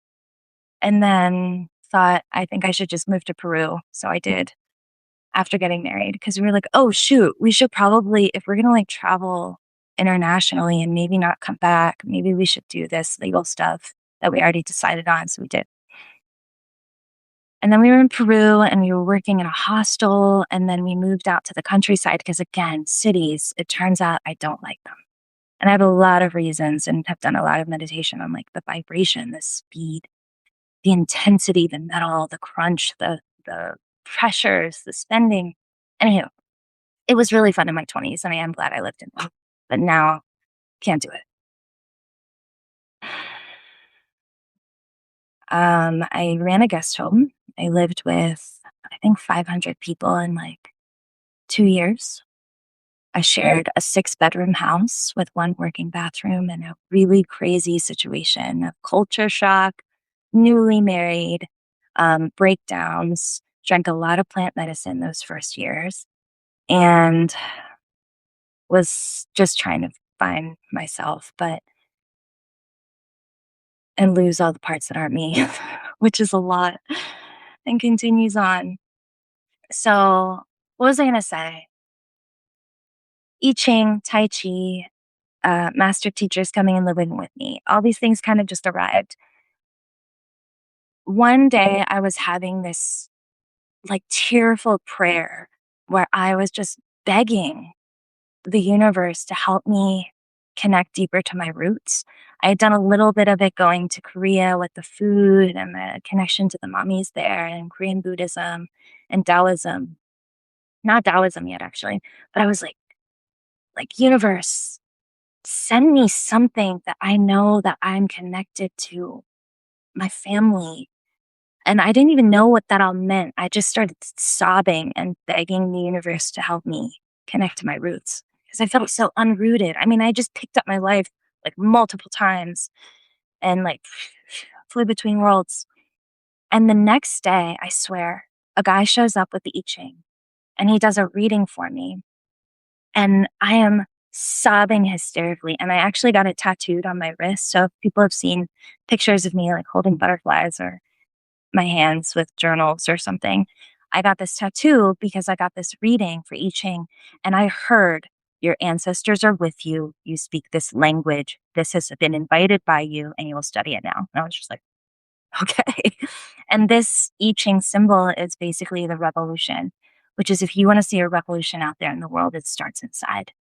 and then thought I think I should just move to Peru. So I did after getting married because we were like, oh shoot, we should probably, if we're gonna like travel internationally and maybe not come back. Maybe we should do this legal stuff that we already decided on. So we did. And then we were in Peru and we were working in a hostel. And then we moved out to the countryside because, again, cities, it turns out I don't like them. And I have a lot of reasons and have done a lot of meditation on like the vibration, the speed, the intensity, the metal, the crunch, the pressures, the spending. Anywho, it was really fun in my 20s and I am glad I lived in them. But now can't do it. I ran a guest home. I lived with, I think, 500 people in like 2 years. I shared a 6-bedroom house with one working bathroom in a really crazy situation of culture shock, newly married, breakdowns, drank a lot of plant medicine those first years, and was just trying to find myself, and lose all the parts that aren't me, which is a lot, and continues on. So, what was I going to say? I Ching, Tai Chi, master teachers coming and living with me. All these things kind of just arrived. One day I was having this like tearful prayer where I was just begging the universe to help me connect deeper to my roots. I had done a little bit of it going to Korea with the food and the connection to the mummies there and Korean Buddhism and Taoism. Not Taoism yet, actually, but I was like universe, send me something that I know that I'm connected to my family. And I didn't even know what that all meant. I just started sobbing and begging the universe to help me connect to my roots because I felt so unrooted. I mean, I just picked up my life like multiple times and like flew between worlds. And the next day, I swear, a guy shows up with the I Ching and he does a reading for me. And I am sobbing hysterically. And I actually got it tattooed on my wrist. So if people have seen pictures of me like holding butterflies or my hands with journals or something, I got this tattoo because I got this reading for I Ching and I heard your ancestors are with you. You speak this language. This has been invited by you and you will study it now. And I was just like, okay. And this I Ching symbol is basically the revolution, which is if you want to see a revolution out there in the world, it starts inside.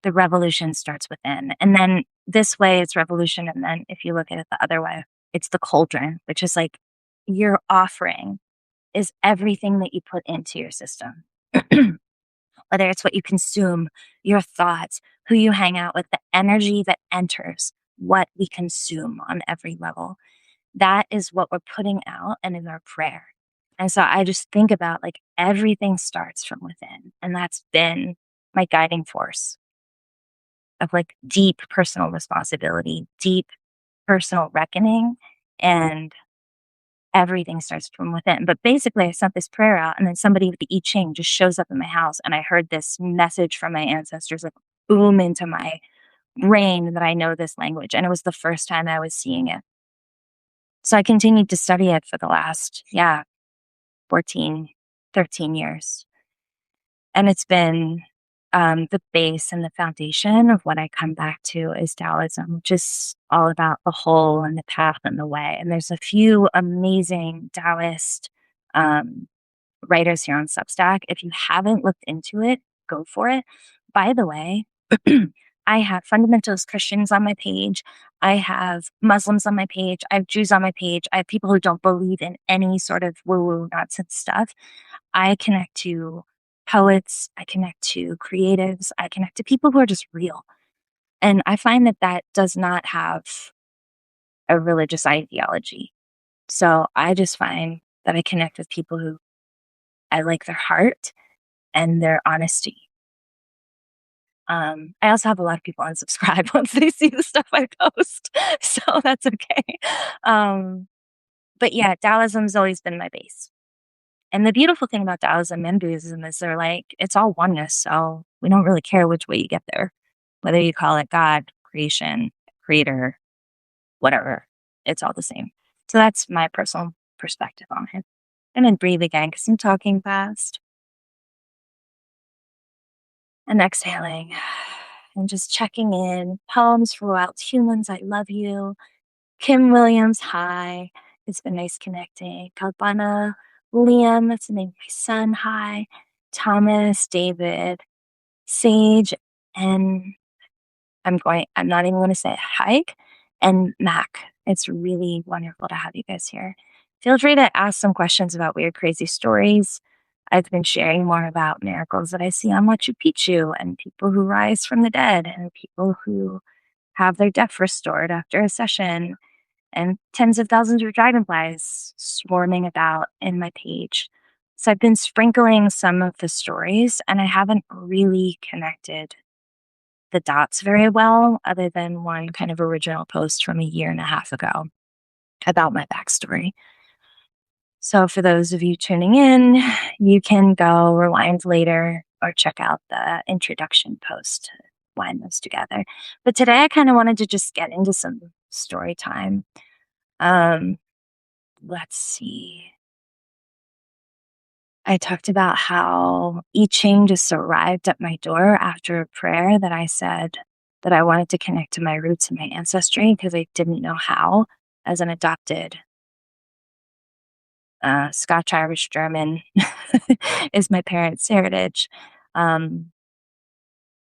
The revolution starts within. And then this way it's revolution. And then if you look at it the other way, it's the cauldron, which is like your offering is everything that you put into your system. Whether it's what you consume, your thoughts, who you hang out with, the energy that enters what we consume on every level. That is what we're putting out and is our prayer. And so I just think about like everything starts from within. And that's been my guiding force of like deep personal responsibility, deep personal reckoning, and everything starts from within. But basically, I sent this prayer out, and then somebody with the I Ching just shows up in my house, and I heard this message from my ancestors like boom into my brain that I know this language. And it was the first time I was seeing it. So I continued to study it for the last, 14, 13 years. And it's been the base and the foundation of what I come back to is Taoism, which is all about the whole and the path and the way. And there's a few amazing Taoist writers here on Substack. If you haven't looked into it, go for it. By the way, I have fundamentalist Christians on my page. I have Muslims on my page. I have Jews on my page. I have people who don't believe in any sort of woo-woo nonsense stuff. I connect to poets. I connect to creatives. I connect to people who are just real. And I find that that does not have a religious ideology. So I just find that I connect with people who I like their heart and their honesty. I also have a lot of people unsubscribe once they see the stuff I post, so that's okay. But yeah, Taoism's always been my base. And the beautiful thing about Taoism and Buddhism is they're like, it's all oneness. So we don't really care which way you get there, whether you call it God, creation, creator, whatever. It's all the same. So that's my personal perspective on it. And then breathe again because I'm talking fast. And exhaling. and just checking in. Poems for Wild Humans, I love you. Kim Williams, hi. It's been nice connecting. Kalpana, Liam, that's the name of my son, hi. Thomas, David, Sage, and I'm not even going to say hike, and Mac. It's really wonderful to have you guys here. Feel free to ask some questions about weird, crazy stories. I've been sharing more about miracles that I see on Machu Picchu and people who rise from the dead and people who have their death restored after a session and tens of thousands of dragonflies swarming about in my page. So I've been sprinkling some of the stories and I haven't really connected the dots very well, other than one kind of original post from a year and a half ago about my backstory. So, for those of you tuning in, you can go rewind later or check out the introduction post to wind those together. But today, I kind of wanted to just get into some story time. Um, let's see. I talked about how I Ching just arrived at my door after a prayer that I said that I wanted to connect to my roots and my ancestry because I didn't know how as an adopted Scotch Irish German is my parents' heritage, um,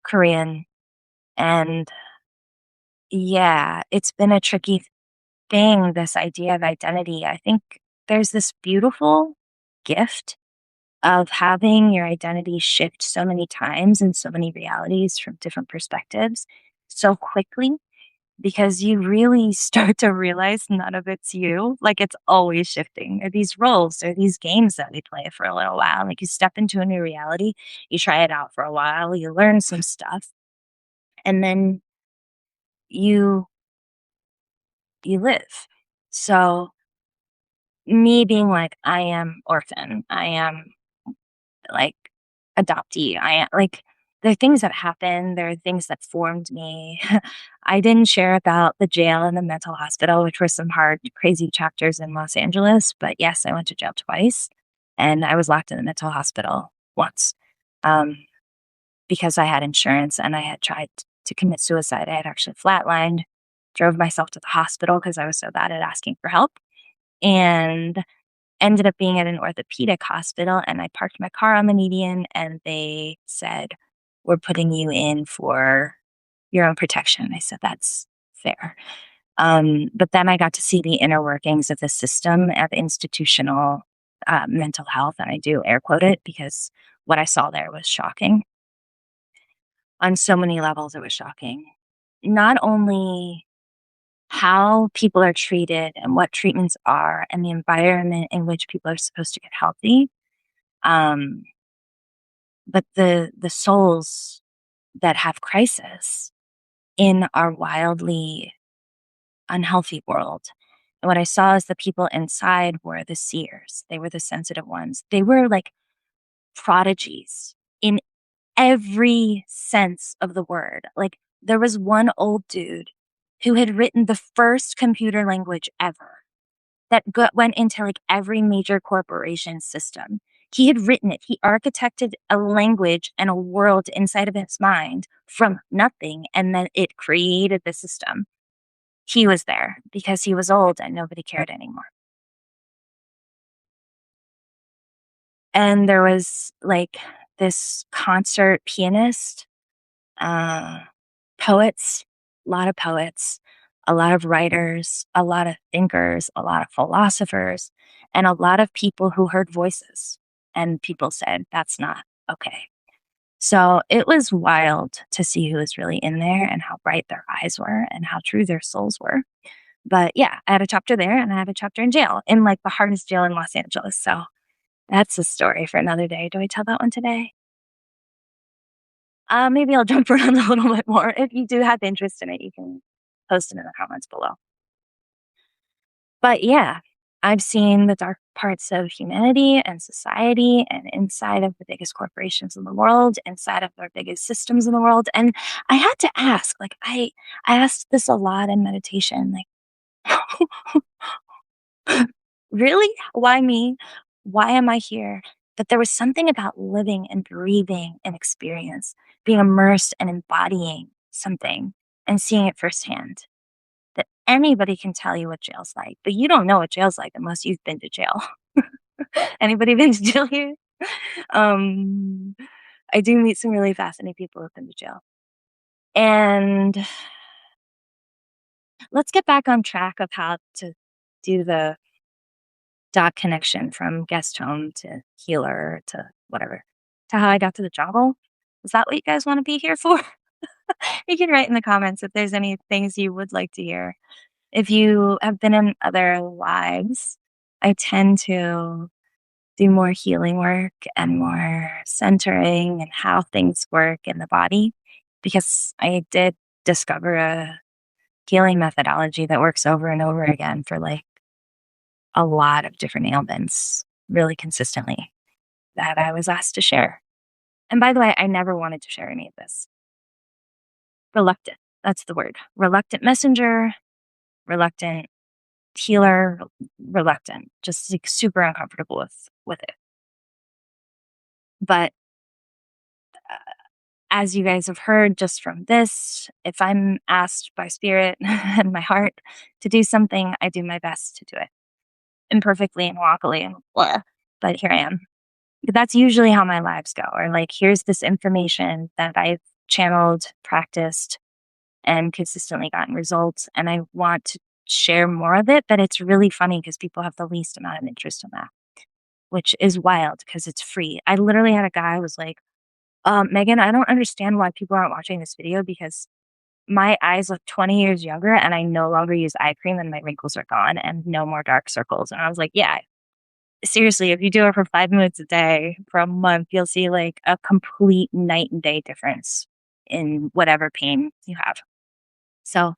Korean. And yeah, it's been a tricky thing, this idea of identity. I think there's this beautiful gift of having your identity shift so many times in so many realities from different perspectives so quickly because you really start to realize none of it's you. Like it's always shifting. Or these roles or these games that we play for a little while. Like you step into a new reality, you try it out for a while, you learn some stuff, and then you you live. So me being like, I am orphan, I am like adoptee. I am like there are things that happen, there are things that formed me. I didn't share about the jail and the mental hospital, which were some hard, crazy chapters in Los Angeles. But yes, I went to jail twice and I was locked in the mental hospital once um, because I had insurance and I had tried to commit suicide. I had actually flatlined, drove myself to the hospital because I was so bad at asking for help. And ended up being at an orthopedic hospital and I parked my car on the median and they said, "We're putting you in for your own protection." I said, "That's fair." But then I got to see the inner workings of the system of institutional mental health. And I do air quote it because what I saw there was shocking. On so many levels, it was shocking. Not only how people are treated and what treatments are and the environment in which people are supposed to get healthy, um, but the souls that have crisis in our wildly unhealthy world. And what I saw is the people inside were the seers. They were the sensitive ones. They were like prodigies in every sense of the word. Like there was one old dude who had written the first computer language ever that went into like every major corporation system. He had written it. He architected a language and a world inside of his mind from nothing, and then it created the system. He was there because he was old and nobody cared anymore. And there was like this concert pianist, uh, poets, a lot of poets, a lot of writers, a lot of thinkers, a lot of philosophers, and a lot of people who heard voices. And people said, that's not okay. So it was wild to see who was really in there and how bright their eyes were and how true their souls were. But yeah, I had a chapter there and I had a chapter in jail, in like the hardest jail in Los Angeles. So that's a story for another day. Do I tell that one today? Maybe I'll jump around a little bit more. If you do have interest in it, you can post it in the comments below. But yeah, I've seen the dark parts of humanity and society and inside of the biggest corporations in the world, inside of the biggest systems in the world. And I had to ask, like, I asked this a lot in meditation, like, really? Why me? Why am I here? But there was something about living and breathing an experience, being immersed and embodying something and seeing it firsthand that anybody can tell you what jail's like, but you don't know what jail's like unless you've been to jail. Anybody been to jail here? Um, I do meet some really fascinating people who've been to jail. And let's get back on track of how to do the dot connection from guest home to healer to whatever, to how I got to the jungle. Is that what you guys want to be here for? You can write in the comments if there's any things you would like to hear. If you have been in other lives, I tend to do more healing work and more centering and how things work in the body because I did discover a healing methodology that works over and over again for like a lot of different ailments really consistently that I was asked to share. And by the way, I never wanted to share any of this. Reluctant. That's the word. Reluctant messenger, reluctant healer, reluctant. Just like super uncomfortable with it. But as you guys have heard just from this, if I'm asked by spirit and my heart to do something, I do my best to do it imperfectly and walkily and blah. But here I am. But that's usually how my lives go. Or like, here's this information that I've channeled, practiced, and consistently gotten results. And I want to share more of it. But it's really funny because people have the least amount of interest in that, which is wild because it's free. I literally had a guy who was like, Megan, I don't understand why people aren't watching this video because my eyes look 20 years younger and I no longer use eye cream and my wrinkles are gone and no more dark circles. And I was like, yeah, seriously, if you do it for 5 minutes a day for a month, you'll see like a complete night and day difference in whatever pain you have. So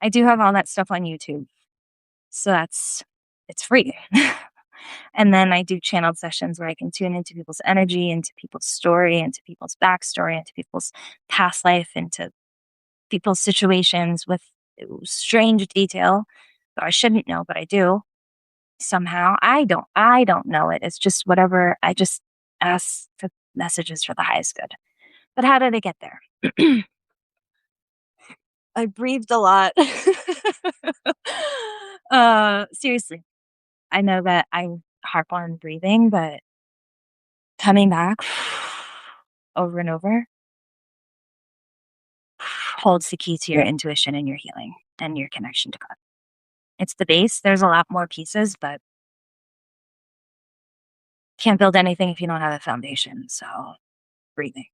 I do have all that stuff on YouTube. So it's free. And then I do channeled sessions where I can tune into people's energy, into people's story, into people's backstory, into people's past life, into people's situations with strange detail that I shouldn't know, but I do somehow. I don't know it. It's just whatever. I just ask for messages for the highest good. But how did I get there? I breathed a lot. Seriously, I know that I harp on breathing, but coming back over and over holds the key to your intuition and your healing and your connection to God. It's the base. There's a lot more pieces, but can't build anything if you don't have a foundation. So breathing,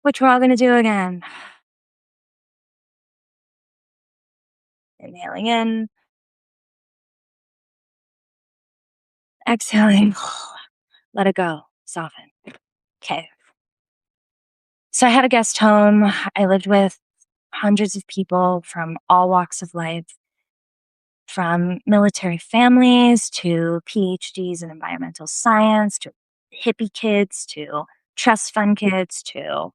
which we're all going to do again. Inhaling in, exhaling, let it go, soften. Okay. So I had a guest home. I lived with hundreds of people from all walks of life, from military families to PhDs in environmental science to hippie kids to trust fund kids to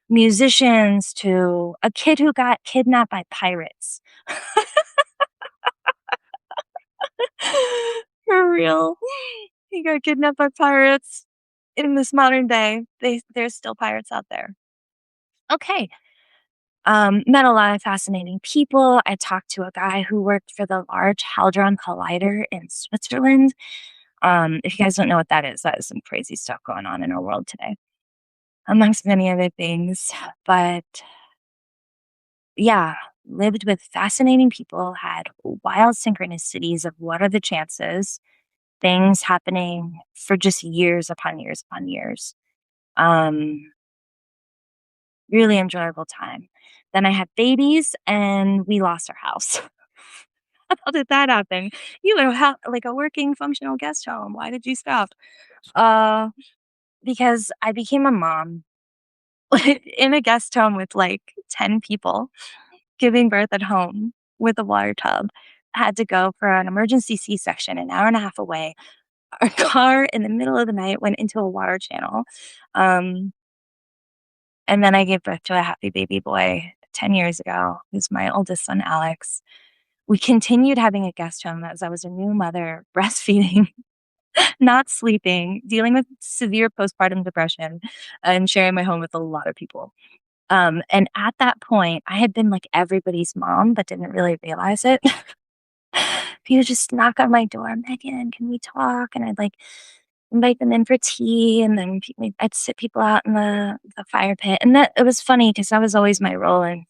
musicians to a kid who got kidnapped by pirates. For real. He got kidnapped by pirates in this modern day. There's still pirates out there. Okay. Met a lot of fascinating people. I talked to a guy who worked for the Large Hadron Collider in Switzerland. If you guys don't know what that is some crazy stuff going on in our world today, amongst many other things. But yeah, lived with fascinating people, had wild synchronicities of what are the chances, things happening for just years upon years upon years. Really enjoyable time. Then I had babies and we lost our house. How did that happen? You have like a working functional guest home. Why did you stop? Uh, because I became a mom in a guest home with like 10 people giving birth at home with a water tub. Had to go for an emergency C-section an hour and a half away. Our car in the middle of the night went into a water channel. And then I gave birth to a happy baby boy 10 years ago, who's my oldest son, Alex. We continued having a guest home as I was a new mother, breastfeeding, not sleeping, dealing with severe postpartum depression, and sharing my home with a lot of people. And at that point, I had been like everybody's mom, but didn't really realize it. He would just knock on my door, "Megan, can we talk?" And I'd like invite them in for tea, and then I'd sit people out in the fire pit. And that it was funny because that was always my role in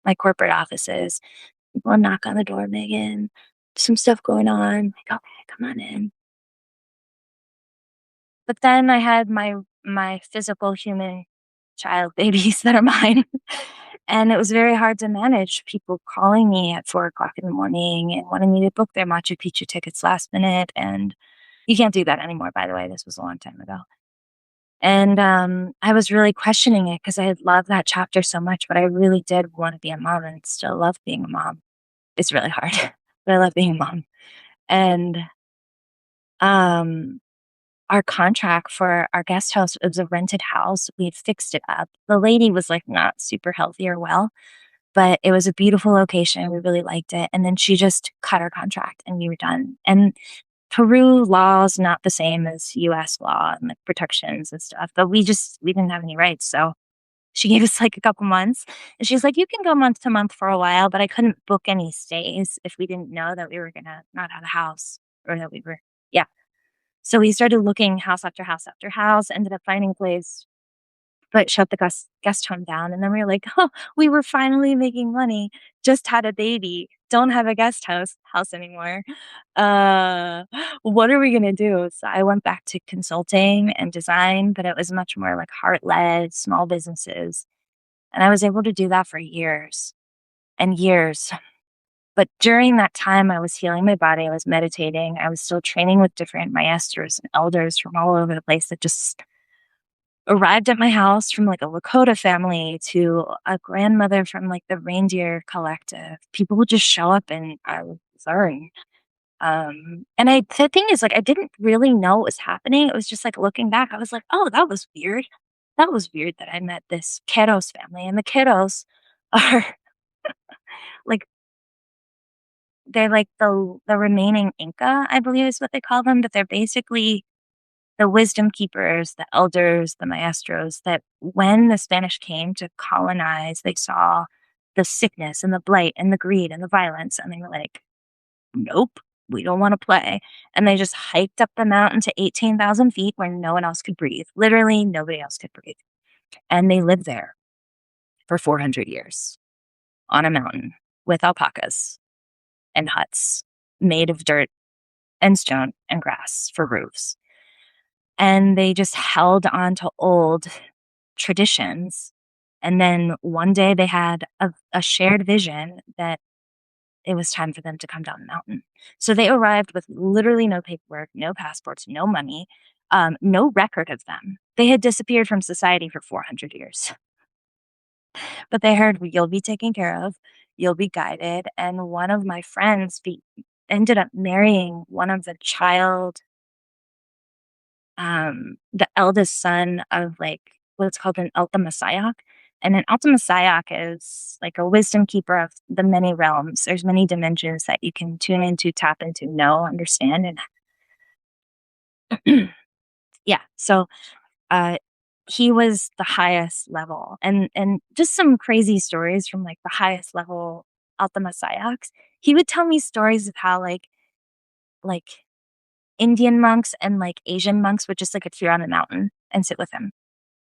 my corporate offices. People would knock on the door, "Megan, some stuff going on." Like, "Okay, come on in." But then I had my physical human child babies that are mine, and it was very hard to manage people calling me at 4 o'clock in the morning and wanting me to book their Machu Picchu tickets last minute, and you can't do that anymore, by the way, this was a long time ago. And, I was really questioning it because I had loved that chapter so much, but I really did wanna be a mom and still love being a mom. It's really hard, but I love being a mom. And, um our contract for our guest house, it was a rented house, we had fixed it up. The lady was, like, not super healthy or well, but it was a beautiful location, we really liked it, and then she just cut our contract and we were done. And Peru law is not the same as US law and, like, protections and stuff, but we didn't have any rights, so she gave us, like, a couple months, and she's like, "You can go month to month for a while," but I couldn't book any stays if we didn't know that we were gonna not have a house or that we were yeah. So we started looking house after house after house, ended up finding a place, but shut the guest home down, and then we were like, "Oh, we were finally making money, just had a baby, don't have a guest house anymore. Uh, what are we gonna do?" So I went back to consulting and design, but it was much more like heart-led, small businesses, and I was able to do that for years and years. But during that time, I was healing my body, I was meditating, I was still training with different maestros and elders from all over the place that just arrived at my house from, like, a Lakota family to a grandmother from, like, the reindeer collective. People would just show up and I would learn. And the thing is, like, I didn't really know what was happening. It was just, like, looking back, I was like, "Oh, that was weird. That was weird that I met this Keros family." And the Keros are, like, they're like the remaining Inca, I believe is what they call them, but they're basically the wisdom keepers, the elders, the maestros that when the Spanish came to colonize, they saw the sickness and the blight and the greed and the violence, and they were like, "Nope, we don't wanna play." And they just hiked up the mountain to 18,000 feet where no one else could breathe. Literally, nobody else could breathe. And they lived there for 400 years on a mountain with alpacas and huts made of dirt and stone and grass for roofs. And they just held on to old traditions. And then one day they had a shared vision that it was time for them to come down the mountain. So they arrived with literally no paperwork, no passports, no money, no record of them. They had disappeared from society for 400 years. But they heard, "You'll be taken care of, you'll be guided." And one of my friends ended up marrying one of the eldest son of, like, what's called an Altamasiac, and an Altamasiac is like a wisdom keeper of the many realms. There's many dimensions that you can tune into, tap into, know, understand, and yeah, so, uh, he was the highest level, and just some crazy stories from, like, the highest level Altamasiacs. He would tell me stories of how, like, Indian monks and, like, Asian monks would just, like, appear on a mountain and sit with him.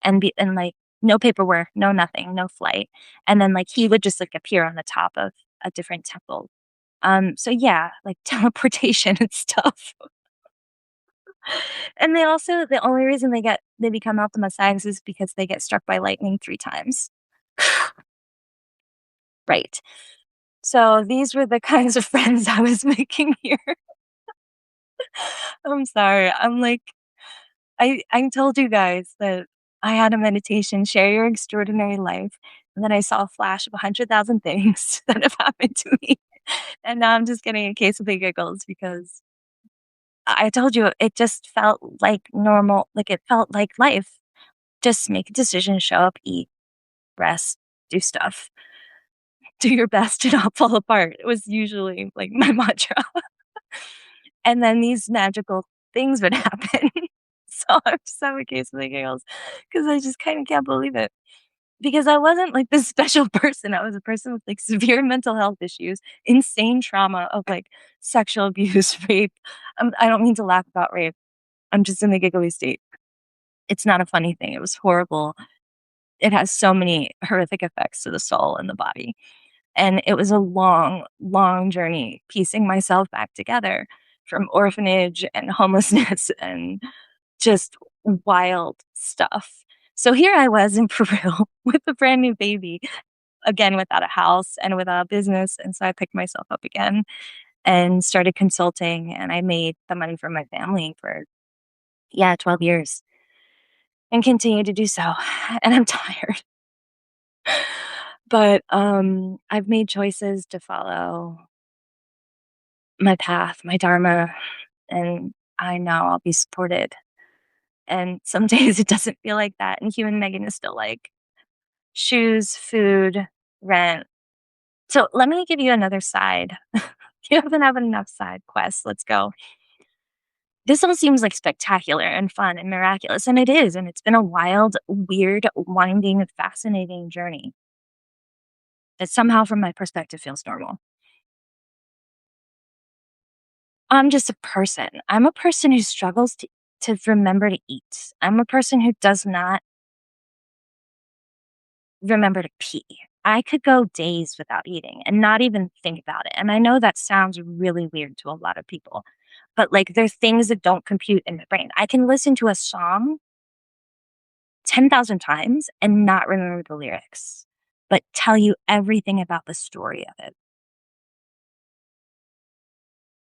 And, like, no paperwork, no nothing, no flight, and then, like, he would just, like, appear on the top of a different temple. So yeah, like, teleportation and stuff. And the only reason they become Optima Sags is because they get struck by lightning 3 times. Right. So these were the kinds of friends I was making here. I'm sorry. I'm like, I told you guys that I had a meditation, share your extraordinary life, and then I saw a flash of 100,000 things that have happened to me, and now I'm just getting a case of the giggles because I told you it just felt like normal, like, it felt like life. Just make a decision, show up, eat, rest, do stuff, do your best, and not fall apart. It was usually, like, my mantra, and then these magical things would happen. So I'm just having a case of the giggles because I just kinda can't believe it. because I wasn't like this special person. I was a person with like severe mental health issues, insane trauma of like sexual abuse, rape. I don't mean to laugh about rape. I'm just in the giggly state. It's not a funny thing. It was horrible. It has so many horrific effects to the soul and the body. And it was a long, long journey piecing myself back together from orphanage and homelessness and just wild stuff. So here I was in Peru with a brand new baby, again without a house and without a business. And so I picked myself up again and started consulting, and I made the money for my family for, yeah, 12 years and continue to do so. And I'm tired. But I've made choices to follow my path, my dharma, and I know I'll be supported. And some days it doesn't feel like that. And human Megan is still like shoes, food, rent. So let me give you another side. You haven't had enough side quests. Let's go. This all seems like spectacular and fun and miraculous, and it is. And it's been a wild, weird, winding, fascinating journey that somehow, from my perspective, feels normal. I'm just a person. I'm a person who struggles to remember to eat. I'm a person who does not remember to pee. I could go days without eating and not even think about it. And I know that sounds really weird to a lot of people, but like there's things that don't compute in my brain. I can listen to a song 10,000 times and not remember the lyrics, but tell you everything about the story of it.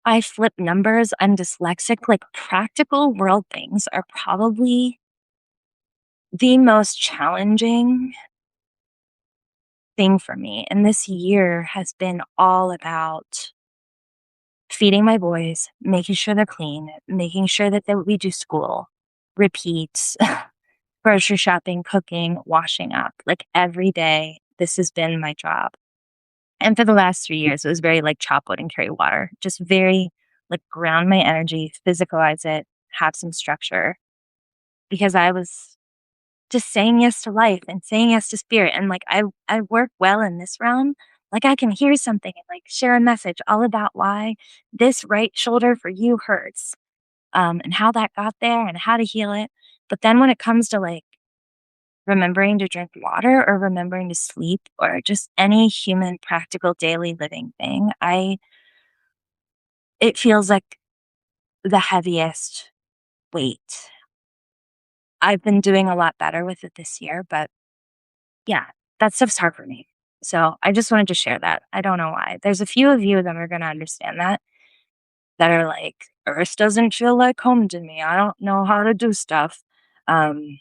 I flip numbers. I'm dyslexic. Like practical world things are probably the most challenging thing for me. And this year has been all about feeding my boys, making sure they're clean, making sure that we do school, repeats, grocery shopping, cooking, washing up. Like every day, this has been my job. And for the last 3 years, it was very like chop wood and carry water, just very like ground my energy, physicalize it, have some structure because I was just saying yes to life and saying yes to spirit. And like I work well in this realm. Like I can hear something and like share a message all about why this right shoulder for you hurts, and how that got there and how to heal it. But then when it comes to like remembering to drink water or remembering to sleep or just any human practical daily living thing, it feels like the heaviest weight. I've been doing a lot better with it this year, but yeah, that stuff's hard for me. So I just wanted to share that. I don't know why. There's a few of you that are going to understand that are like, Earth doesn't feel like home to me. I don't know how to do stuff. Um,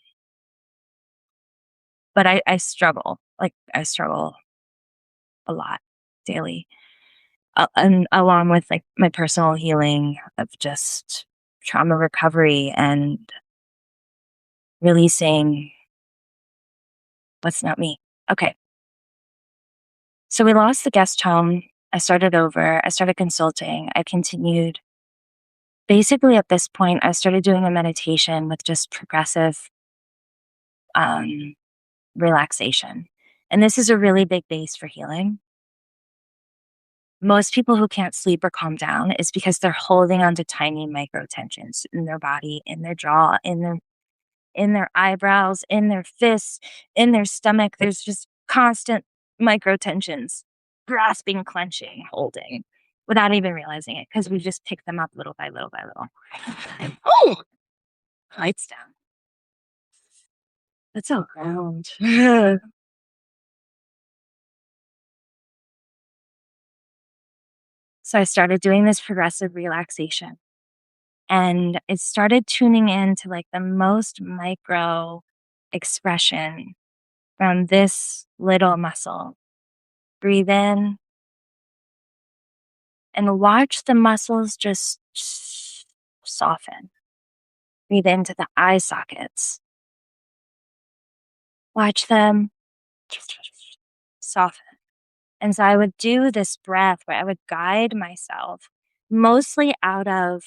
but I struggle. Like, I struggle a lot daily. And along with like my personal healing of just trauma recovery and releasing what's not me. Okay. So we lost the guest home. I started over. I started consulting. I continued. Basically, at this point, I started doing a meditation with just progressive um, relaxation. And this is a really big base for healing. Most people who can't sleep or calm down is because they're holding on to tiny micro tensions in their body, in their jaw, in their eyebrows, in their fists, in their stomach. There's just constant micro tensions, grasping, clenching, holding, without even realizing it, because we just pick them up little by little by little. Oh, lights down. That's all ground. So I started doing this progressive relaxation, and it started tuning in to like the most micro expression from this little muscle. Breathe in and watch the muscles just soften. Breathe into the eye sockets. Watch them soften. And so I would do this breath where I would guide myself mostly out of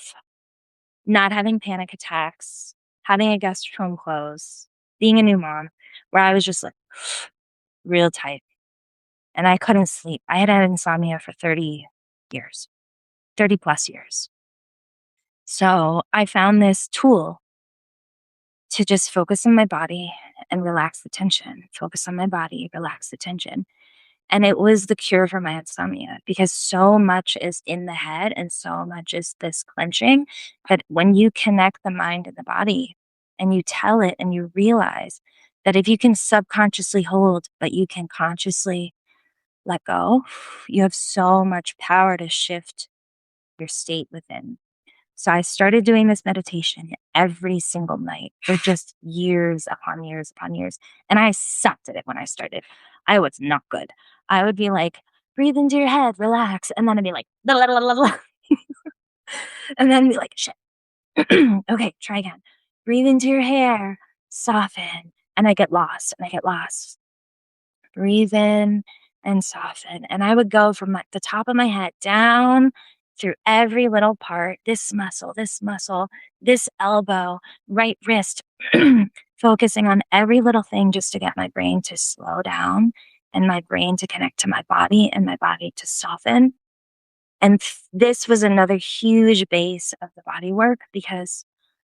not having panic attacks, having a guest room close, being a new mom, where I was just like, real tight, and I couldn't sleep. I had had insomnia for 30 years, 30 plus years. So I found this tool to just focus on my body and relax the tension, focus on my body, relax the tension. And it was the cure for my insomnia because so much is in the head and so much is this clenching. But when you connect the mind and the body and you tell it and you realize that if you can subconsciously hold, but you can consciously let go, you have so much power to shift your state within. So I started doing this meditation every single night for just years upon years upon years. And I sucked at it when I started. I was not good. I would be like, breathe into your head, relax. And then I'd be like, blah, blah, blah, blah, blah. And then be like, shit. Okay, try again. Breathe into your hair, soften. And I get lost and I get lost. Breathe in and soften. And I would go from like the top of my head down through every little part, this muscle, this elbow, right wrist, focusing on every little thing just to get my brain to slow down and my brain to connect to my body and my body to soften. And this was another huge base of the body work because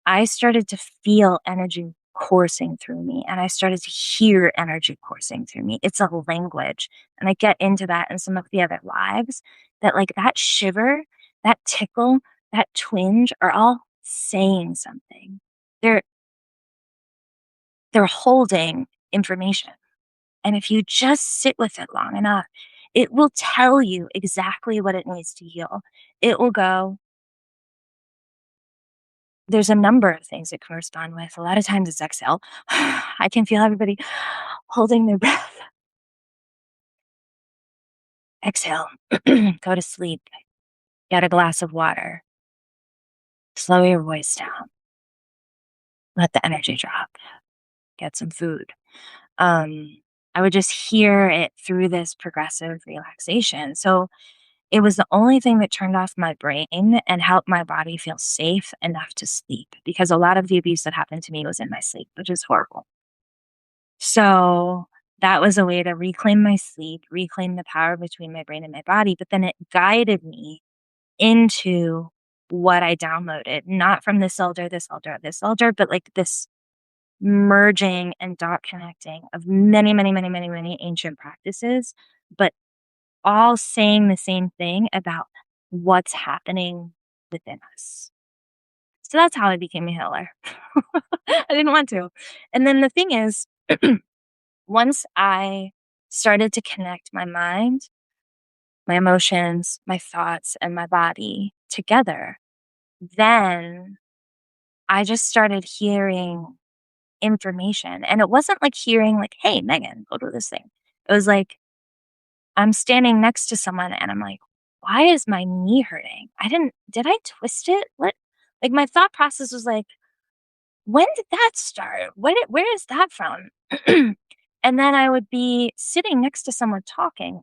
I started to feel energy coursing through me and I started to hear energy coursing through me. It's a language. And I get into that in some of the other lives that like that shiver, that tickle, that twinge are all saying something. They're they're holding information. And if you just sit with it long enough, it will tell you exactly what it needs to heal. It will go, there's a number of things it correspond with. A lot of times it's exhale. I can feel everybody holding their breath. Exhale. Go to sleep. Get a glass of water. Slow your voice down. Let the energy drop. Get some food. I would just hear it through this progressive relaxation. So it was the only thing that turned off my brain and helped my body feel safe enough to sleep because a lot of the abuse that happened to me was in my sleep, which is horrible. So that was a way to reclaim my sleep, reclaim the power between my brain and my body. But then it guided me into what I downloaded, not from this elder, this elder, but like this merging and dot connecting of many, many, many, many, many ancient practices, but all saying the same thing about what's happening within us. So that's how I became a healer. I didn't want to. And then the thing is, once I started to connect my mind, my emotions, my thoughts, and my body together, then I just started hearing information. And it wasn't like hearing, like, hey, Megan, go do this thing. It was like, I'm standing next to someone and I'm like, why is my knee hurting? Did I twist it? What? Like, my thought process was like, when did that start? Where is that from? And then I would be sitting next to someone talking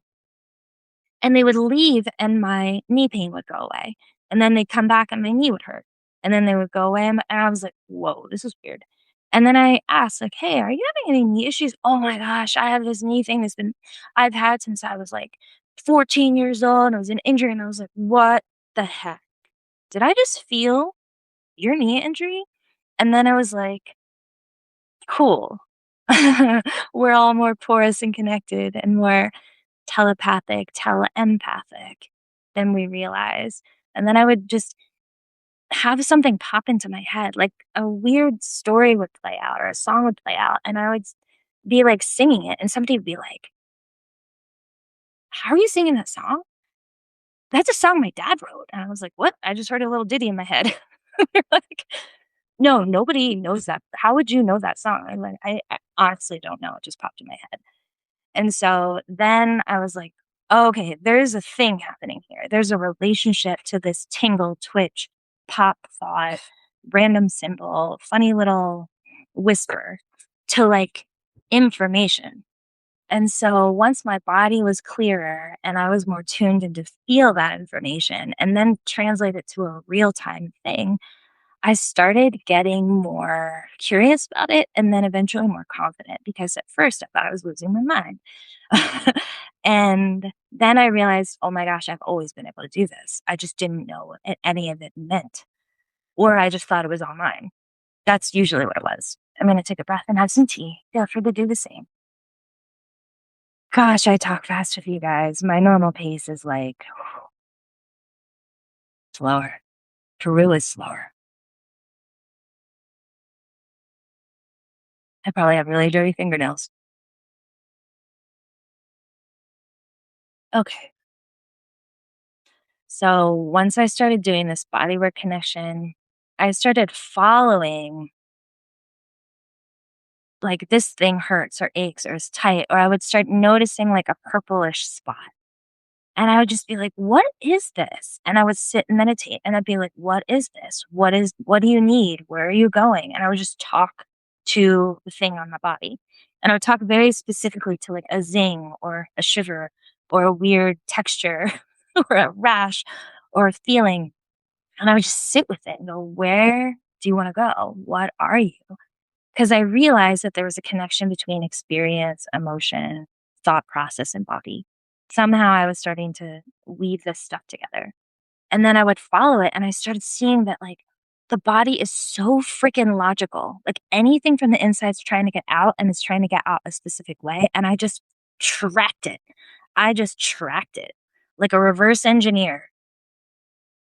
and they would leave and my knee pain would go away. And then they'd come back and my knee would hurt. And then they would go away and I was like, whoa, this is weird. And then I asked, like, hey, are you having any knee issues? Oh my gosh, I have this knee thing I've had since I was like 14 years old. And it was an injury. And I was like, what the heck? Did I just feel your knee injury? And then I was like, cool. We're all more porous and connected and more telepathic, teleempathic than we realize. And then I would just have something pop into my head, like a weird story would play out or a song would play out, and I would be like singing it, and somebody would be like, how are you singing that song? That's a song my dad wrote. And I was like, what? I just heard a little ditty in my head. They're like, no, nobody knows that. How would you know that song? I'm like, I honestly don't know. It just popped in my head. And so then I was like, oh, okay, there's a thing happening here. There's a relationship to this tingle, twitch, pop thought, random symbol, funny little whisper to like information. And so once my body was clearer and I was more tuned in to feel that information and then translate it to a real time thing, I started getting more curious about it and then eventually more confident because at first I thought I was losing my mind. And then I realized, oh my gosh, I've always been able to do this. I just didn't know what any of it meant, or I just thought it was all mine. That's usually what it was. I'm going to take a breath and have some tea. Feel free to do the same. Gosh, I talk fast with you guys. My normal pace is like slower. Peru is slower. I probably have really dirty fingernails. Okay. So once I started doing this bodywork connection, I started following like this thing hurts or aches or is tight, or I would start noticing like a purplish spot. And I would just be like, what is this? And I would sit and meditate and I'd be like, what is this? What do you need? Where are you going? And I would just talk to the thing on my body. And I would talk very specifically to like a zing or a shiver or a weird texture or a rash or a feeling. And I would just sit with it and go, where do you want to go? What are you? Because I realized that there was a connection between experience, emotion, thought process, and body. Somehow I was starting to weave this stuff together. And then I would follow it and I started seeing that like the body is so freaking logical. Like anything from the inside's trying to get out and it's trying to get out a specific way. And I just tracked it. I just tracked it like a reverse engineer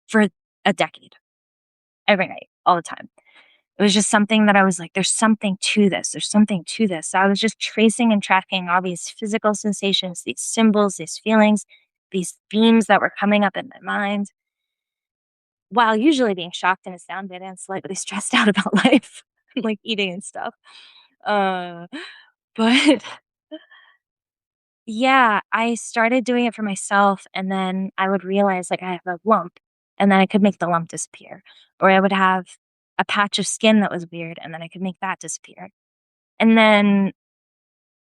for a decade, every night, all the time. It was just something that I was like, there's something to this. There's something to this. So I was just tracing and tracking all these physical sensations, these symbols, these feelings, these themes that were coming up in my mind, while usually being shocked and astounded and slightly stressed out about life, like eating and stuff. Uh, but yeah, I started doing it for myself, and then I would realize like I have a lump, and then I could make the lump disappear, or I would have a patch of skin that was weird, and then I could make that disappear. And then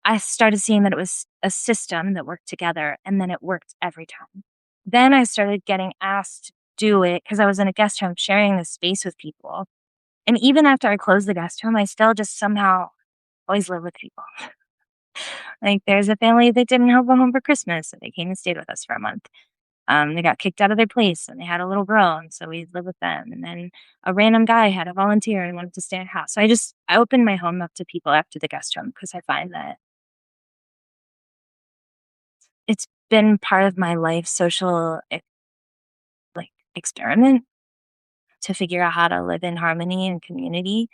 I started seeing that it was a system that worked together, and then it worked every time. Then I started getting asked to do it because I was in a guest home sharing this space with people. And even after I closed the guest home, I still just somehow always live with people. Like there's a family that didn't have a home for Christmas, so they came and stayed with us for a month. They got kicked out of their place and they had a little girl, and so we lived with them. And then a random guy had a volunteer and wanted to stay in a house. So I opened my home up to people after the guest home because I find that it's been part of my life social like experiment to figure out how to live in harmony and community.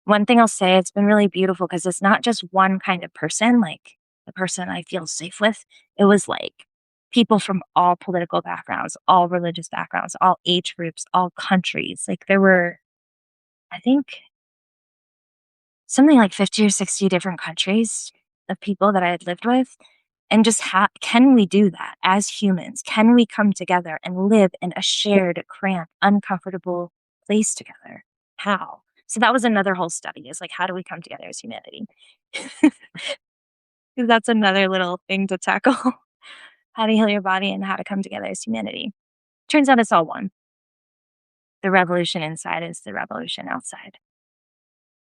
One thing I'll say, it's been really beautiful because it's not just one kind of person, like the person I feel safe with. It was like people from all political backgrounds, all religious backgrounds, all age groups, all countries. Like there were, I think, something like 50 or 60 different countries of people that I had lived with. And just can we do that as humans? Can we come together and live in a shared, cramped, uncomfortable place together? How? So that was another whole study is like, how do we come together as humanity? 'Cause that's another little thing to tackle. How to heal your body and how to come together as humanity. Turns out it's all one. The revolution inside is the revolution outside.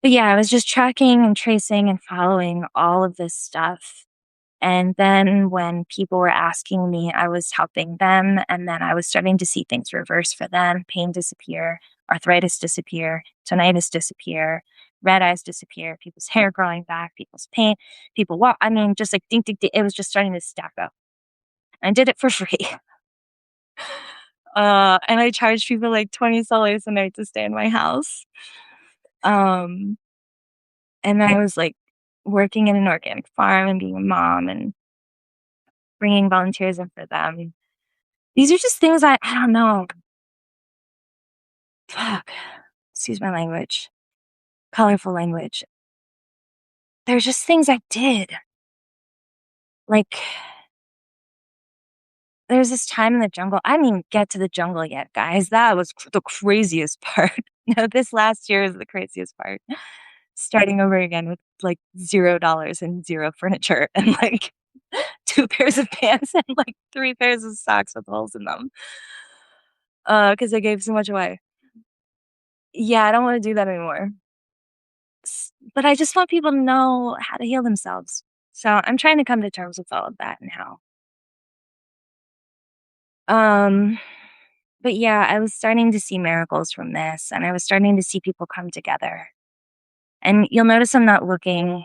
But yeah, I was just tracking and tracing and following all of this stuff. And then when people were asking me, I was helping them. And then I was starting to see things reverse for them, pain disappear, arthritis disappear, tinnitus disappear, red eyes disappear, people's hair growing back, people's pain, people walk. I mean, just like ding, ding, ding, it was just starting to stack up. I did it for free. And I charged people like $20 a night to stay in my house. Um, and I was like working in an organic farm and being a mom and bringing volunteers in for them. These are just things I don't know. Fuck. Excuse my language. Colorful language. They're just things I did. Like, there's this time in the jungle. I didn't even get to the jungle yet, guys. That was the craziest part. No, this last year is the craziest part. Starting over again with like $0 and zero furniture and like two pairs of pants and like three pairs of socks with holes in them. Because I gave so much away. Yeah, I don't want to do that anymore. But I just want people to know how to heal themselves. So I'm trying to come to terms with all of that now. Um, but yeah, I was starting to see miracles from this, and I was starting to see people come together. And you'll notice I'm not looking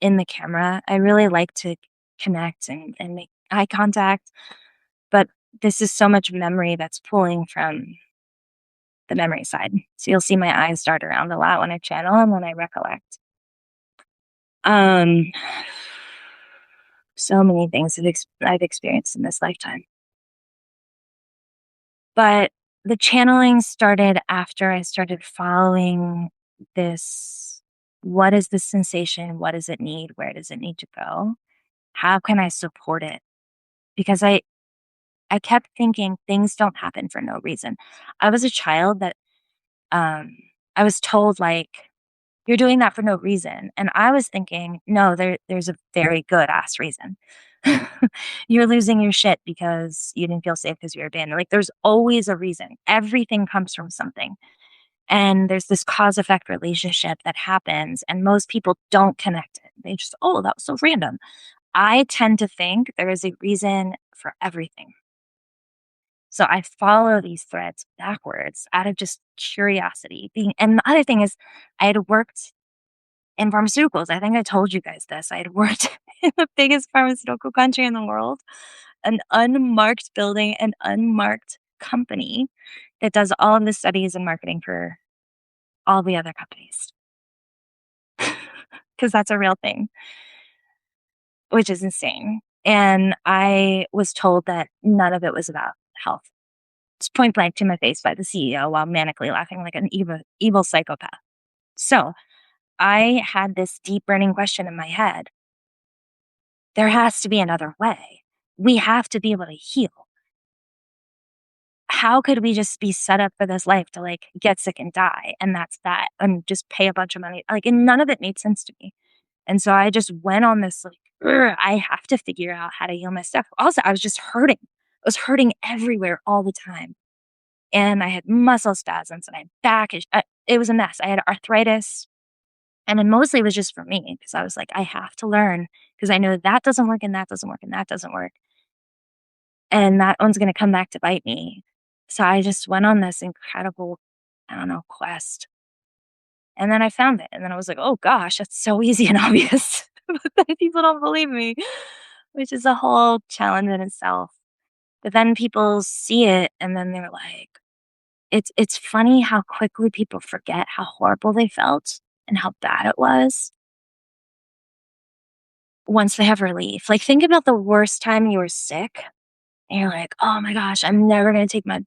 in the camera. I really like to connect and make eye contact, but this is so much memory that's pulling from the memory side. So you'll see my eyes dart around a lot when I channel and when I recollect. Um, so many things I've experienced in this lifetime. But the channeling started after I started following this. What is this sensation? What does it need? Where does it need to go? How can I support it? Because I kept thinking things don't happen for no reason. I was a child that um I was told like you're doing that for no reason. And I was thinking, no, there's a very good ass reason. You're losing your shit because you didn't feel safe because you were abandoned. Like there's always a reason. Everything comes from something. And there's this cause effect relationship that happens, and most people don't connect it. They just, oh, that was so random. I tend to think there is a reason for everything. So I follow these threads backwards out of just curiosity. And the other thing is, I had worked in pharmaceuticals. I think I told you guys this. I had worked in the biggest pharmaceutical country in the world, an unmarked building, an unmarked company that does all of the studies and marketing for all the other companies. Because that's a real thing, which is insane. And I was told that none of it was about health. It's point blank to my face by the CEO while manically laughing like an evil psychopath. So I had this deep burning question in my head. There has to be another way. We have to be able to heal. How could we just be set up for this life to like get sick and die? And that's that. And just pay a bunch of money. Like, and none of it made sense to me. And so I just went on this like, I have to figure out how to heal my stuff. Also, I was just hurting. I was hurting everywhere all the time. And I had muscle spasms and I had back. It was a mess. I had arthritis. And then mostly it was just for me because I was like, I have to learn because I know that doesn't work and that doesn't work and that doesn't work. And that one's going to come back to bite me. So I just went on this incredible, I don't know, quest. And then I found it. And then I was like, oh gosh, that's so easy and obvious. But then people don't believe me, which is a whole challenge in itself. But then people see it and then they're like, it's funny how quickly people forget how horrible they felt and how bad it was once they have relief. Like think about the worst time you were sick and you're like, "Oh my gosh, I'm never gonna take my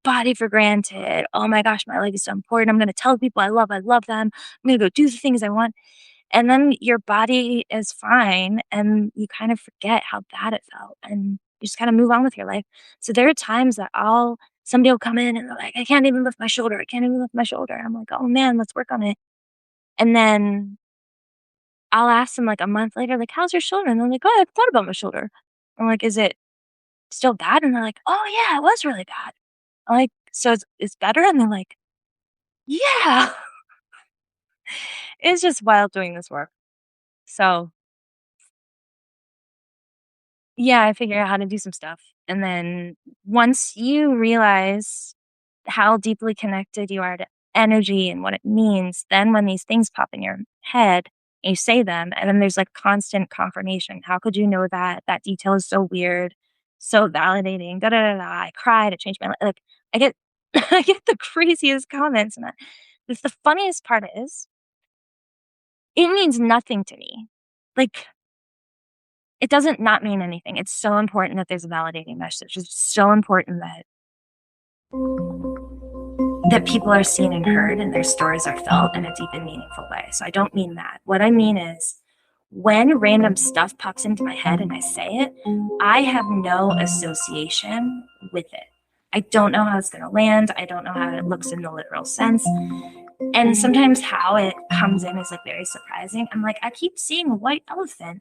body for granted. Oh my gosh, my life is so important. I'm gonna tell people I love them. I'm gonna go do the things I want." And then your body is fine and you kind of forget how bad it felt and you just kind of move on with your life. So there are times that somebody will come in and they're like, I can't even lift my shoulder. I can't even lift my shoulder. I'm like, oh man, let's work on it. And then I'll ask them like a month later, like, how's your shoulder? And they're like, oh, I thought about my shoulder. I'm like, is it still bad? And they're like, oh yeah, it was really bad. I'm like, so it's better? And they're like, yeah. It's just wild doing this work. So yeah, I figured out how to do some stuff. And then once you realize how deeply connected you are to energy and what it means, then when these things pop in your head and you say them, and then there's like constant confirmation. How could you know that? That detail is so weird, so validating. Da da da da. I cried. It changed my life. Like I get, I get the craziest comments, and the funniest part is, it means nothing to me. Like it doesn't not mean anything. It's so important that there's a validating message. It's so important that people are seen and heard and their stories are felt in a deep and meaningful way. So I don't mean that. What I mean is when random stuff pops into my head and I say it, I have no association with it. I don't know how it's going to land. I don't know how it looks in the literal sense. And sometimes how it comes in is like very surprising. I'm like, I keep seeing a white elephant.